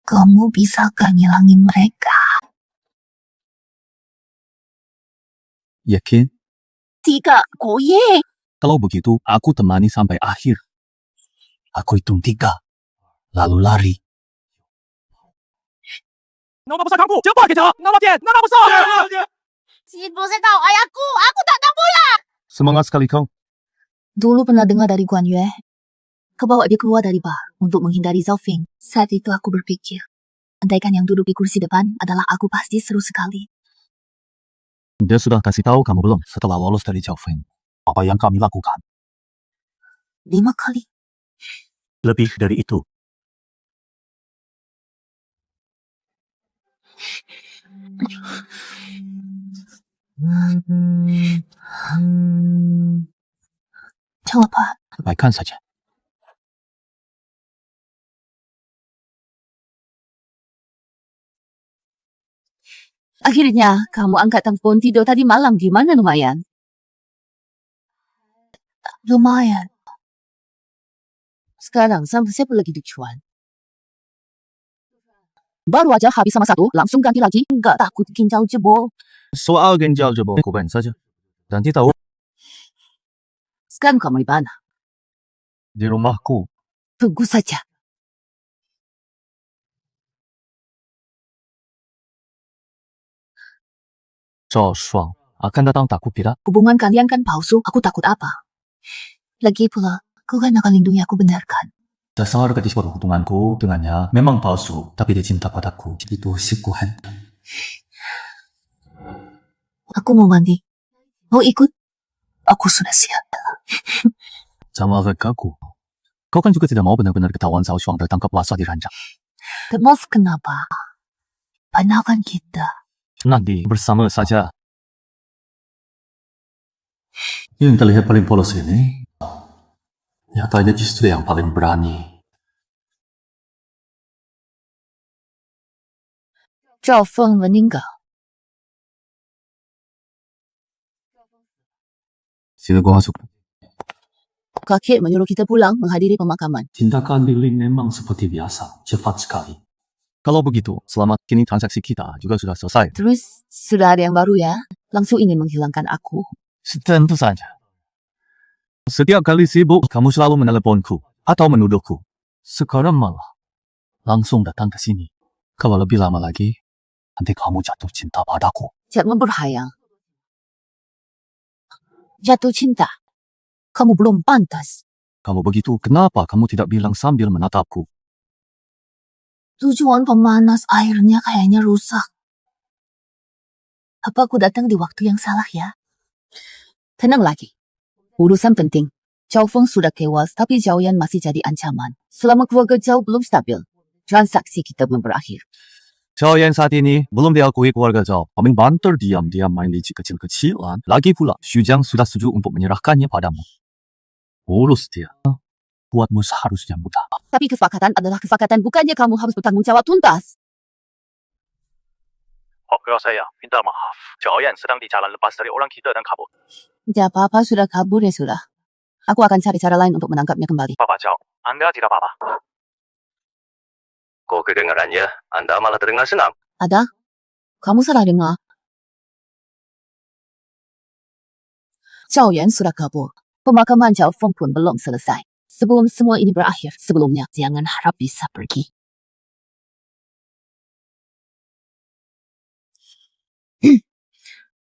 Kamu bisa kan ngilangin mereka? Yakin? Tiga, koye. Kalau begitu, aku temani sampai akhir. Aku hitung 3, lalu lari. Nama besar kamu, cepat kita. Nama dia, nama besar. Si saya tahu ayahku, aku tak tahu pula. Semangat sekali kau. Dulu pernah dengar dari Guan Yue. Kebawa dia keluar dari bar untuk menghindari Zhao Feng. Saat itu aku berpikir, andaikan yang duduk di kursi depan adalah aku, pasti seru sekali. Dia sudah kasih tahu kamu belum setelah lolos dari Zhao Feng? Apa yang kami lakukan? 5 kali. Lebih dari itu. Jawab apa? Abaikan saja. Akhirnya, kamu angkat telepon tidur tadi malam. Gimana lumayan? Lumayan. Sekarang sama siapa lagi dicuan? Baru aja habis sama satu, langsung ganti lagi. Enggak takut ginjal jebol. Soal ginjal jebol, kubain saja. Nanti tahu. Sekarang kamu di mana? Di rumahku. Tunggu saja. Zhao Shuang akan datang takut tidak? Hubungan kalian kan palsu, aku takut apa? Lagi pula, kau kan akan lindungi aku, benar kan? Dasar gadis berhubunganku dengannya memang palsu, tapi dia cinta padaku. Itu sikuhan. Aku mau mandi. Mau ikut? Aku sudah siap. Sama aku. Kau kan juga tidak mau benar-benar ketahuan Zhao Shuang tertangkap basah di ranjang. Terus kenapa? Panahkan kita. Nanti bersama saja. Yang terlihat paling polos ini, nyatanya justru yang paling berani. Zhao Feng meninggal. Sini gua masuk. Kakek menyuruh kita pulang menghadiri pemakaman. Tindakan Li-Ling memang seperti biasa, cepat sekali. Kalau begitu, selamat, kini transaksi kita juga sudah selesai. Terus, sudah ada yang baru ya? Langsung ingin menghilangkan aku. Tentu saja. Setiap kali sibuk, kamu selalu meneleponku. Atau menuduhku, sekarang malah langsung datang ke sini. Kalau lebih lama lagi, nanti kamu jatuh cinta padaku. Jangan berhayal. Jatuh cinta. Kamu belum pantas. Kamu begitu, kenapa kamu tidak bilang sambil menatapku? Tujuan pemanas airnya kayaknya rusak. Apa aku datang di waktu yang salah ya? Tenang lagi. Urusan penting. Zhao Feng sudah tewas, tapi Zhao Yan masih jadi ancaman. Selama keluarga Zhao belum stabil, transaksi kita belum berakhir. Zhao Yan saat ini belum diakui keluarga Zhao. Paming banter diam-diam main licik kecil-kecilan. Lagi pula, Xu Jiang sudah setuju untuk menyerahkannya padamu. Urus dia. Buatmu seharusnya mudah. Tapi kesepakatan adalah kesepakatan, bukannya kamu harus bertanggung jawab tuntas. saya minta maaf. Zhao Yan sedang di jalan lepas dari orang kita dan kabur. Tidak apa-apa, sudah kabur ya sudah. Aku akan cari cara lain untuk menangkapnya kembali. Bapak Zhao, Anda tidak apa-apa. Kok kedengarannya, Anda malah terdengar senang. Ada? Kamu salah dengar. Zhao Yan sudah kabur. Pemakaman Zhao Feng pun belum selesai. Sebelum semua ini berakhir, sebelumnya jangan harap bisa pergi.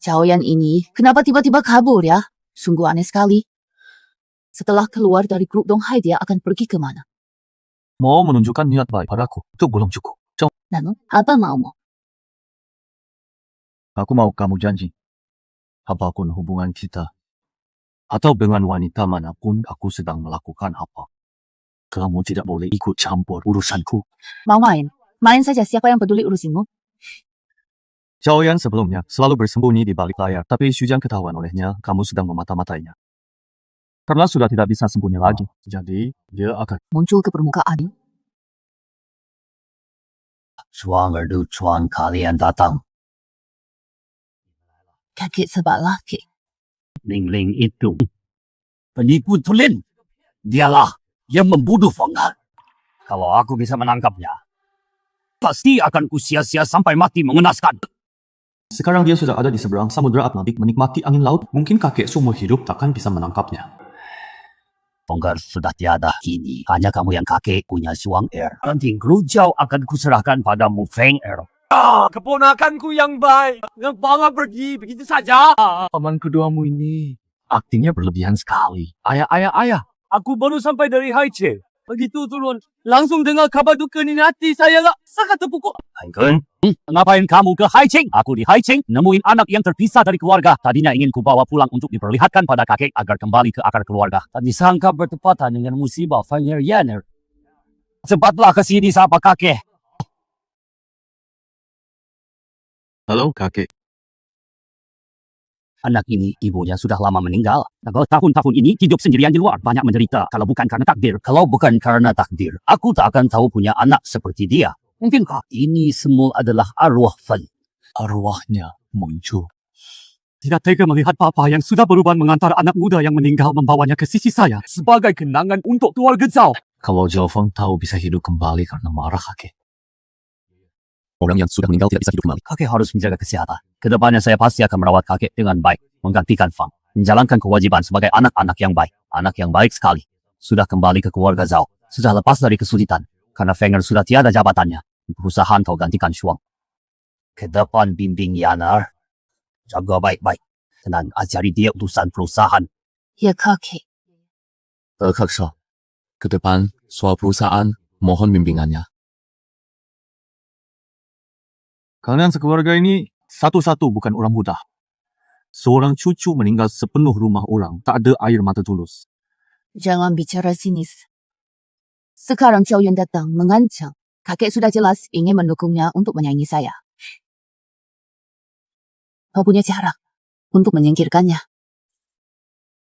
Zhao Yan ini kenapa tiba-tiba kabur ya? Sungguh aneh sekali. Setelah keluar dari grup Donghai, dia akan pergi kemana? Mau menunjukkan niat baik padaku, itu belum cukup. Lalu, apa maumu? Aku mau kamu janji. Apapun hubungan kita, atau dengan wanita manapun aku sedang melakukan apa, kamu tidak boleh ikut campur urusanku. Mau main? Main saja, siapa yang peduli urusimu? Zhao Yan sebelumnya selalu bersembunyi di balik layar, tapi Xu Jiang ketahuan olehnya kamu sedang memata-matainya. Karena sudah tidak bisa sembunyi lagi, jadi dia akan muncul ke permukaan. Chuang erdu Chuang kalian datang. Kakek sebab laki. Ling Ling itu penipu tulen. Dialah yang membunuh Feng Han. Kalau aku bisa menangkapnya, pasti akan kusia-sia sampai mati mengenaskan. Sekarang dia sudah ada di seberang Samudra Atlantik menikmati angin laut. Mungkin kakek seumur hidup takkan bisa menangkapnya. Bongkar sudah tiada kini. Hanya kamu yang kakek punya Shuang Er. Nanti Grujau akan kuserahkan padamu Feng Er. Keponakanku yang baik. Yang bangga pergi begitu saja. Paman keduamu ini. Aktingnya berlebihan sekali. Ayah. Aku baru sampai dari Haiche. Begitu turun, langsung dengar kabar duka ni, hati saya sangat terpukul. Haikun, ngapain kamu ke Haicheng? Aku di Haicheng nemuin anak yang terpisah dari keluarga. Tadinya ingin kubawa pulang untuk diperlihatkan pada kakek agar kembali ke akar keluarga. Tak disangka bertepatan dengan musibah Fenrir Yanner. Cepatlah ke sini sapa kakek. Halo kakek. Anak ini ibunya sudah lama meninggal. Tahun-tahun ini hidup sendirian di luar. Banyak menderita. Kalau bukan karena takdir, aku tak akan tahu punya anak seperti dia. Mungkinkah ini semua adalah arwah Fen? Arwahnya muncul. Tidak tega melihat papa yang sudah berubah mengantar anak muda yang meninggal membawanya ke sisi saya sebagai kenangan untuk keluarga Zhao. Kalau Zhao Feng tahu bisa hidup kembali karena marah kakek. Orang yang sudah meninggal tidak bisa hidup kembali. Kakek harus menjaga kesehatan. Kedepannya saya pasti akan merawat kakek dengan baik. Menggantikan Fang. Menjalankan kewajiban sebagai anak-anak yang baik. Anak yang baik sekali. Sudah kembali ke keluarga Zhao. Sudah lepas dari kesulitan. Karena Fenger sudah tiada jabatannya. Perusahaan kau gantikan Shuang. Ke depan bimbing Yanar. Jaga baik-baik. Tenang ajari dia urusan perusahaan. Ya kakek. Kaksa. Ke depan soal perusahaan mohon bimbingannya. Kalian sekeluarga ini satu-satu bukan orang muda. Seorang cucu meninggal sepenuh rumah orang. Tak ada air mata tulus. Jangan bicara sinis. Sekarang Zhao Yan datang mengancam. Kakek sudah jelas ingin mendukungnya untuk menyaingi saya. Kau punya cara untuk menyingkirkannya.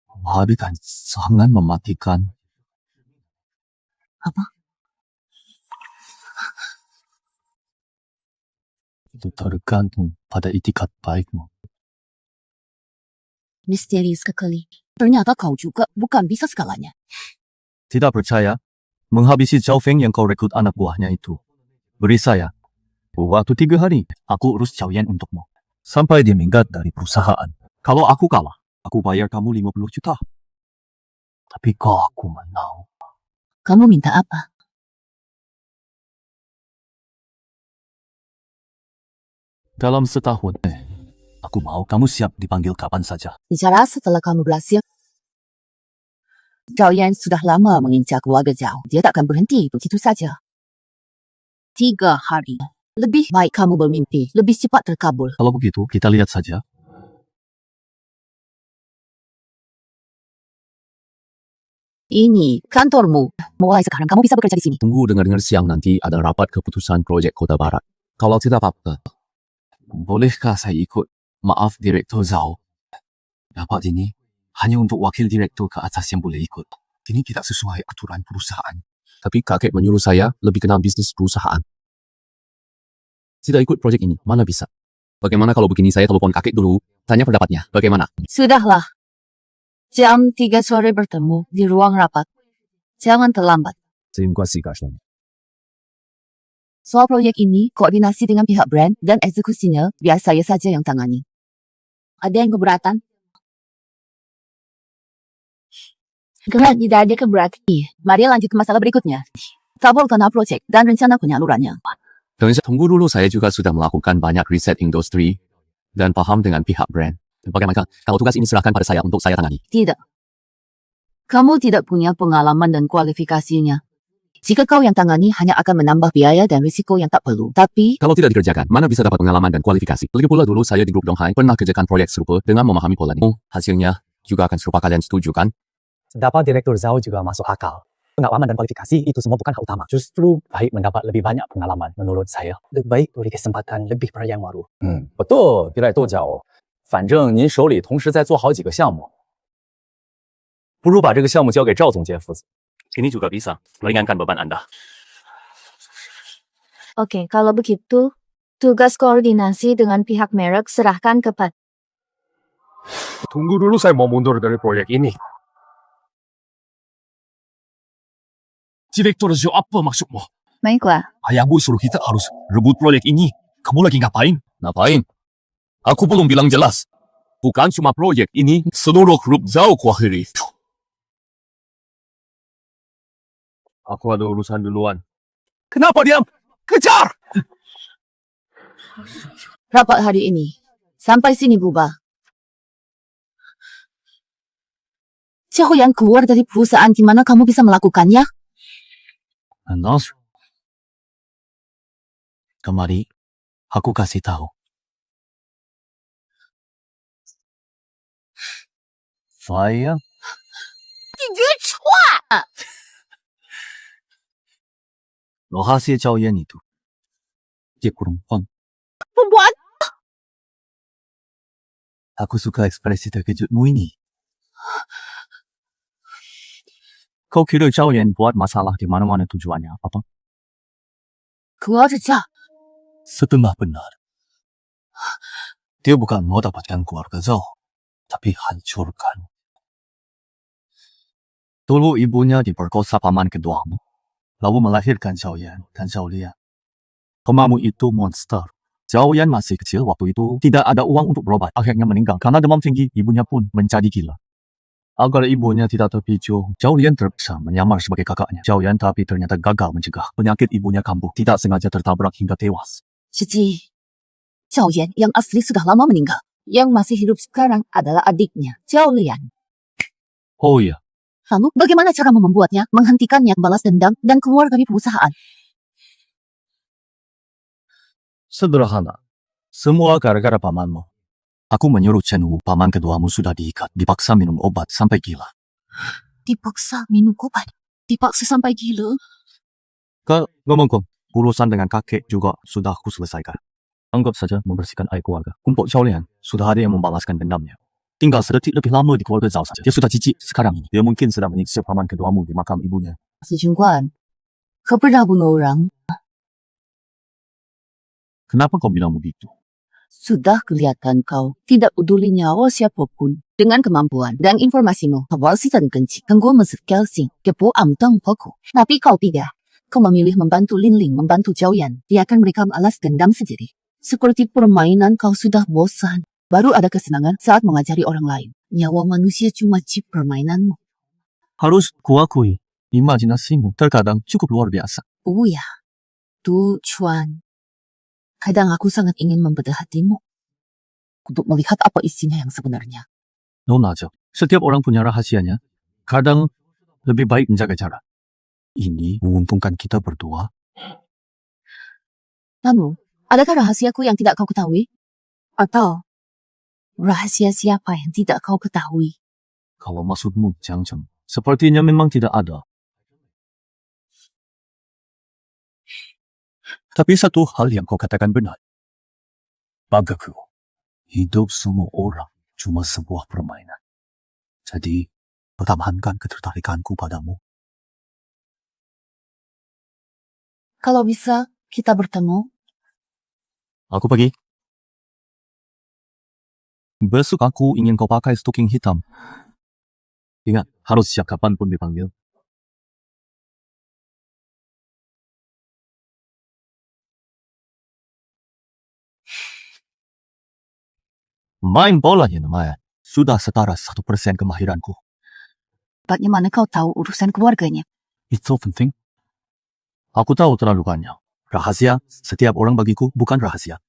Tapi kan sangat mematikan. Apa? Itu tergantung pada itikat baikmu. Misterius sekali. Ternyata kau juga bukan bisa segalanya. Tidak percaya? Menghabisi Zhao Feng yang kau rekrut anak buahnya itu. Beri saya. Waktu 3 hari, aku urus Zhao Yan untukmu. Sampai dia minggat dari perusahaan. Kalau aku kalah, aku bayar kamu 50 juta. Tapi kau aku menang. Kamu minta apa? Dalam setahun, aku mau kamu siap dipanggil kapan saja. Bicara setelah kamu berhasil. Zhao Yan sudah lama mengincar keluarga Zhao. Dia takkan berhenti begitu saja. 3 hari. Lebih baik kamu bermimpi. Lebih cepat terkabul. Kalau begitu, kita lihat saja. Ini kantormu. Mulai sekarang kamu bisa bekerja di sini. Tunggu dengar-dengar siang nanti ada rapat keputusan proyek Kota Barat. Kalau tidak apa-apa, Bolehkah saya ikut? Maaf, Direktur Zhao. Dapat ini hanya untuk wakil direktur ke atas yang boleh ikut. Ini tidak sesuai aturan perusahaan. tapi kakek menyuruh saya lebih kenal bisnis perusahaan. Tidak ikut proyek ini, mana bisa? Bagaimana kalau begini saya telepon kakek dulu, tanya pendapatnya, bagaimana? Sudahlah. Jam 3 sore bertemu di ruang rapat. Jangan terlambat. Terima kasih, Kak Sean. Soal proyek ini, koordinasi dengan pihak brand dan eksekusinya biar saya saja yang tangani. Ada yang keberatan? Keren, tidak ada keberatan. Mari lanjut ke masalah berikutnya. Tabel kenal proyek dan rencana penyalurannya. Tunggu dulu, saya juga sudah melakukan banyak riset industri dan paham dengan pihak brand. Bagaimana kalau tugas ini serahkan pada saya untuk saya tangani? Tidak. Kamu tidak punya pengalaman dan kualifikasinya. Jika kau yang tangani hanya akan menambah biaya dan risiko yang tak perlu. Tapi, kalau tidak dikerjakan, mana bisa dapat pengalaman dan kualifikasi? Lagi pula dulu saya di grup Donghai pernah kerjakan proyek serupa dengan memahami polanya. Hasilnya juga akan serupa, kalian setuju kan? Dapat Direktur Zhao juga masuk akal. Pengalaman dan kualifikasi itu semua bukan hal utama. Justru baik mendapat lebih banyak pengalaman menurut saya. Lebih baik beri kesempatan lebih pada yang baru. 不对，别来跺脚。反正您手里同时在做好几个项目，不如把这个项目交给赵总监负责。 Ini juga bisa meringankan beban Anda. Oke, kalau begitu, tugas koordinasi dengan pihak merek serahkan kepada... Tunggu dulu, saya mau mundur dari proyek ini. Direktur Zhao, apa maksudmu? Baiklah. Ayahmu suruh kita harus rebut proyek ini. Kamu lagi ngapain? Ngapain? Aku belum bilang jelas. Bukan cuma proyek ini, seluruh grup Zhao kuakhiri. Aku ada urusan duluan. Kenapa diam? Kejar! rapat hari ini. Sampai sini bubar. Zhao yang keluar dari perusahaan di mana kamu bisa melakukannya? Anas, kemari, aku kasih tahu. Saya 你愚蠢！ rahasia Zhao Yan itu. Dia kurang fun. Perempuan! Aku suka ekspresi terkejutmu ini. Kau kira Zhao Yan buat masalah di mana-mana tujuannya apa? Keluarga. Setengah benar. Dia bukan mau dapatkan keluarga Zhao, tapi hancurkan. Dulu ibunya diperkosa paman keduamu, lalu melahirkan Zhao Yan dan Zhao Lian. Pemamu itu monster. Zhao Yan masih kecil waktu itu, tidak ada uang untuk berobat, akhirnya meninggal. Karena demam tinggi, ibunya pun menjadi gila. Agar ibunya tidak terpicu, Zhao Lian terpaksa menyamar sebagai kakaknya. Zhao Yan tapi ternyata gagal mencegah. Penyakit ibunya kambuh, tidak sengaja tertabrak hingga tewas. Cici, Zhao Yan yang asli sudah lama meninggal. Yang masih hidup sekarang adalah adiknya, Zhao Lian. Oh iya. Lalu, bagaimana cara membuatnya, menghentikannya, balas dendam, dan keluar dari perusahaan? Sederhana. Semua gara-gara pamanmu. Aku menyuruh Chen Wu, paman keduamu sudah diikat, dipaksa minum obat sampai gila. Dipaksa minum obat? Dipaksa sampai gila? Ngomong-ngomong, urusan dengan kakek juga sudah aku selesaikan. Anggap saja membersihkan air keluarga. Kumpul Zhao Lian, sudah ada yang membalaskan dendamnya. Tinggal sedetik lebih lama di keluarga Zhao saja. Dia sudah jijik sekarang ini. Dia mungkin sedang menyiksa paman keduamu di makam ibunya. Si Junguan, kau pernah bunuh orang? Kenapa kau bilang begitu? Sudah kelihatan kau tidak peduli nyawa siapapun. Dengan kemampuan dan informasimu, kau masih dan kenci. Kau mensekelsing, kepo amtang pokok. Tapi kau tidak. Kau memilih membantu Lin Ling, membantu Zhao Yan. Dia akan mereka balas dendam sendiri. Seperti permainan kau sudah bosan. Baru ada kesenangan saat mengajari orang lain. Nyawa manusia cuma chip permainanmu. Harus kuakui, Imajinasimu terkadang cukup luar biasa. Buya, Du Chuan. Kadang aku sangat ingin membedah hatimu untuk melihat apa isinya yang sebenarnya. Nona aja. Setiap orang punya rahasianya. Kadang lebih baik menjaga jarak. Ini menguntungkan kita berdua. Lalu, adakah rahasiaku yang tidak kau ketahui? Atau rahasia siapa yang tidak kau ketahui? Kalau maksudmu, Jangjang, sepertinya memang tidak ada. Tapi satu hal yang kau katakan benar. Bagiku, hidup semua orang cuma sebuah permainan. Jadi, pertahankan ketertarikanku padamu. Kalau bisa, kita bertemu. Aku pergi. Besok aku ingin kau pakai stocking hitam. Ingat, harus siap kapanpun dipanggil. Main bola ya namanya. Sudah setara 1% kemahiranku. Bagaimana kau tahu urusan keluarganya? Itu penting. Aku tahu terlalu banyak. Rahasia, setiap orang bagiku bukan rahasia.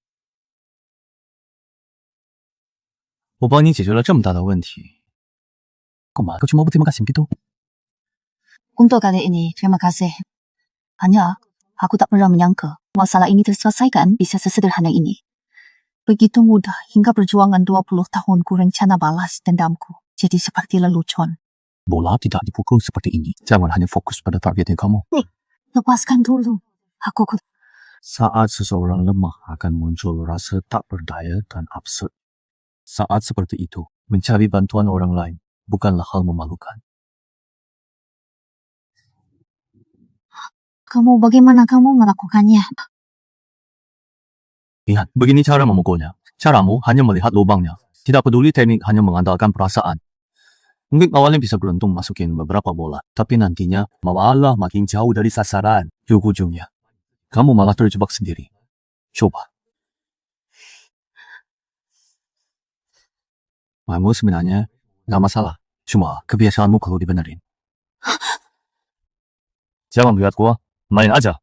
我帮你解决了这么大的问题，干嘛kau cuma berterima kasih gitu? Untuk kali ini, terima kasih. Hanya, aku tak pernah menyangka masalah ini terselesaikan bisa sesederhana ini. Begitu mudah hingga perjuangan 20 tahunku rencana balas dendamku jadi seperti lelucon. Bola tidak dipukul seperti ini. Jangan hanya fokus pada targetnya kamu. Lepaskan dulu. Aku Saat seseorang lemah akan muncul rasa tak berdaya dan absurd. Saat seperti itu, mencari bantuan orang lain bukanlah hal memalukan. Bagaimana kamu melakukannya? Ingat, begini cara memukulnya. Caramu hanya melihat lubangnya. Tidak peduli teknik, hanya mengandalkan perasaan. Mungkin awalnya bisa beruntung masukin beberapa bola, tapi nantinya malah makin jauh dari sasaran. Di ujungnya, kamu malah terjebak sendiri. Coba. Kamu sebenarnya nggak masalah. Cuma kebiasaanmu kalau dibenerin. Jangan lihat gua, main aja.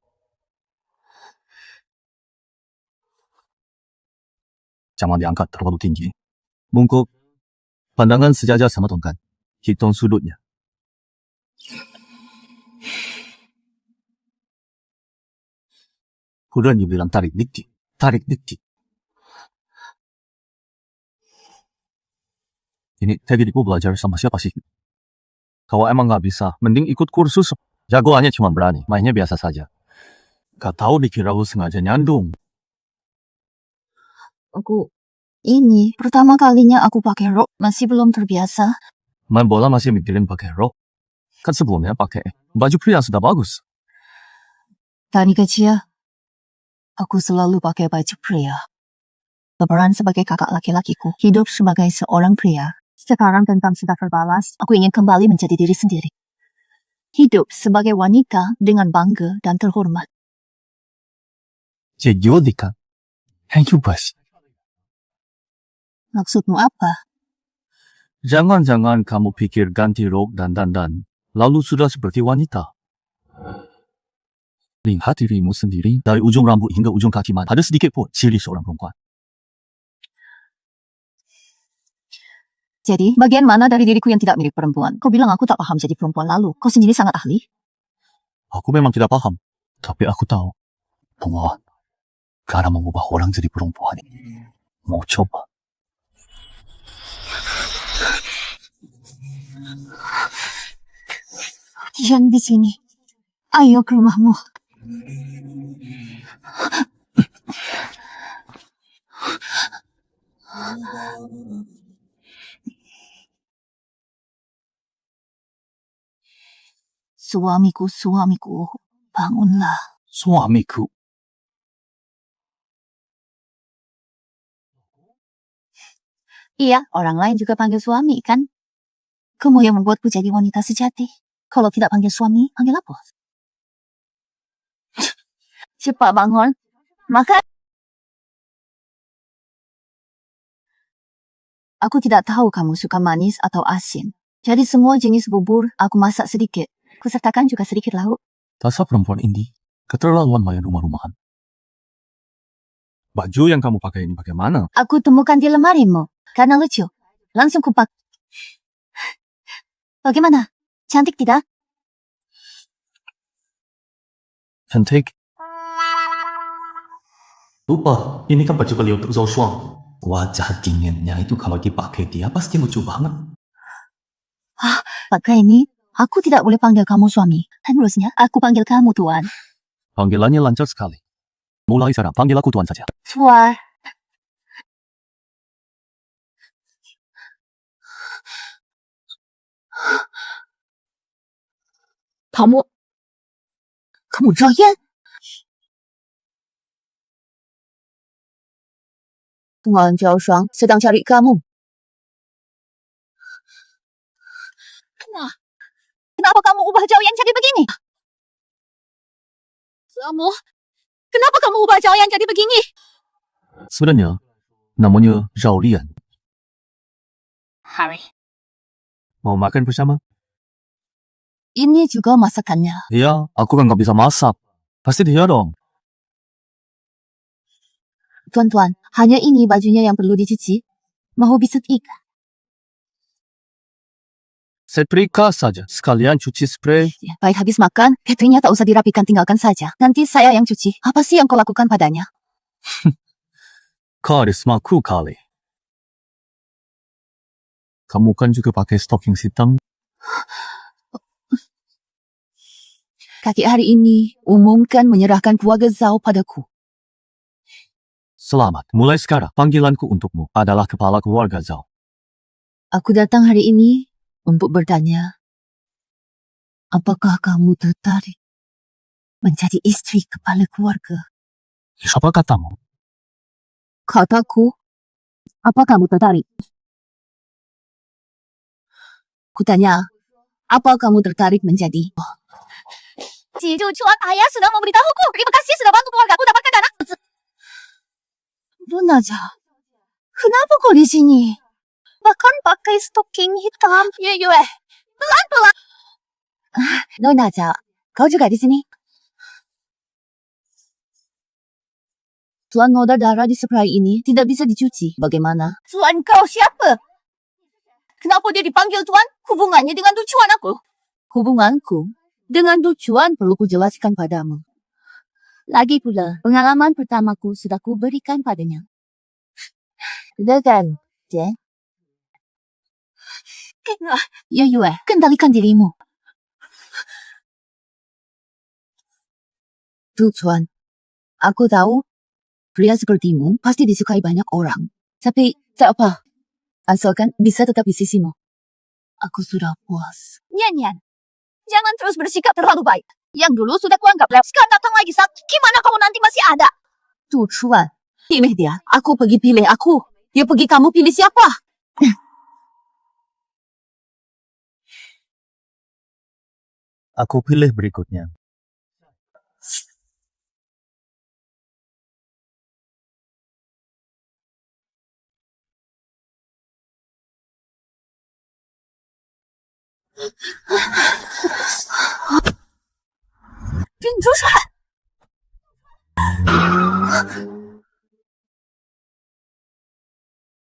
Jangan diangkat terlalu tinggi. Bungkuk. Pandangan sejajar sama tongkat. Hitung sudutnya. Kuda dibilang tarik dikti. Tarik dikti. Ini teknikku belajar sama siapa sih? Kalau emang nggak bisa, mending ikut kursus. Jagoannya cuma berani, mainnya biasa saja. Gak tahu dikira lu sengaja nyandung. Ini pertama kalinya aku pakai rok, masih belum terbiasa. Main bola masih mikirin pakai rok. Kan sebelumnya pakai baju pria sudah bagus. Dari kecil, aku selalu pakai baju pria. Berperan sebagai kakak laki-lakiku, hidup sebagai seorang pria. Sekarang dendam sudah terbalas, aku ingin kembali menjadi diri sendiri. Hidup sebagai wanita dengan bangga dan terhormat. Jadi Yodika, Henyubas. Maksudmu apa? Jangan-jangan kamu pikir ganti rok dan dandan, lalu sudah seperti wanita. Lihat dirimu sendiri, dari ujung rambut hingga ujung kaki mana, ada sedikit pun ciri seorang perempuan. Jadi, bagian mana dari diriku yang tidak mirip perempuan? Kau bilang aku tak paham jadi perempuan lalu. Kau sendiri sangat ahli. Aku memang tidak paham, tapi aku tahu bahwa cara mengubah orang jadi perempuan ini. Mau coba? Jangan di sini. Ayo ke rumahmu. Suamiku, bangunlah. Suamiku. Iya, orang lain juga panggil suami, kan? Kamu yang membuatku jadi wanita sejati. Kalau tidak panggil suami, panggil apa? Cepat bangun. Makan. Aku tidak tahu kamu suka manis atau asin. Jadi semua jenis bubur aku masak sedikit. Kusertakan juga sedikit lauk. Dasar perempuan ini keterlaluan main rumah-rumahan. Baju yang kamu pakai ini bagaimana? Aku temukan di lemarimu. Karena lucu. Langsung kupak. Bagaimana? Cantik tidak? Cantik. Lupa, ini kan baju beliau untuk Zhou Shuang. Wajah dinginnya itu kalau dipakai dia pasti lucu banget. Pakai ini, aku tidak boleh panggil kamu suami. Harusnya aku panggil kamu tuan. Panggilannya lancar sekali. Mulai sekarang panggil aku tuan saja. Tuan. Kamu Ryan? Tuan Zhao Shuang sedang cari kamu. Kenapa kamu ubah Zhao Yan jadi begini? Kenapa kamu ubah Zhao Yan jadi begini? Sebenarnya namanya Zhao Lian. Harry. Mau makan bersama? Ini juga masakannya. Iya, aku kan nggak bisa masak. Pasti dia dong. Tuan-tuan, hanya ini bajunya yang perlu dicuci. Mau bisut ikan. Setrika saja. Sekalian cuci spray. Baik habis makan, cateringnya tak usah dirapikan, tinggalkan saja. Nanti saya yang cuci. Apa sih yang kau lakukan padanya? Karismaku kali. Kamu kan juga pakai stocking hitam. Kakek hari ini umumkan menyerahkan keluarga Zhao padaku. Selamat. Mulai sekarang, panggilanku untukmu adalah kepala keluarga Zhao. Aku datang hari ini untuk bertanya, apakah kamu tertarik menjadi istri kepala keluarga? Siapa katamu? Kataku, apa kamu tertarik? Kutanya, apa kamu tertarik menjadi? Cicu Chuan, ayah sudah memberitahuku. Terima kasih sudah bantu keluarga aku dapatkan anak. Lunaja, kenapa kau di sini? Bahkan pakai stocking hitam. Yue, pelan-pelan. Lunaja, kau juga di sini? Tuan modal darah di spray ini tidak bisa dicuci. Bagaimana? Tuan kau siapa? Kenapa dia dipanggil tuan? Hubungannya dengan tujuan aku. Hubunganku dengan tujuan perlu kujelaskan padamu. Lagi pula, pengalaman pertamaku sudah kuberikan padanya. Sudah kan, Jen? Yue, kendalikan dirimu. Tujuan, aku tahu pria sepertimu pasti disukai banyak orang. Tapi, tak apa. Asalkan bisa tetap di sisimu. Aku sudah puas. Nyan, jangan terus bersikap terlalu baik. Yang dulu sudah kuanggap lewat. Sekarang datang lagi saat gimana kamu nanti masih ada? Tuh, Chuan. Pilih dia. Aku pergi pilih aku. Dia pergi kamu pilih siapa? Aku pilih berikutnya.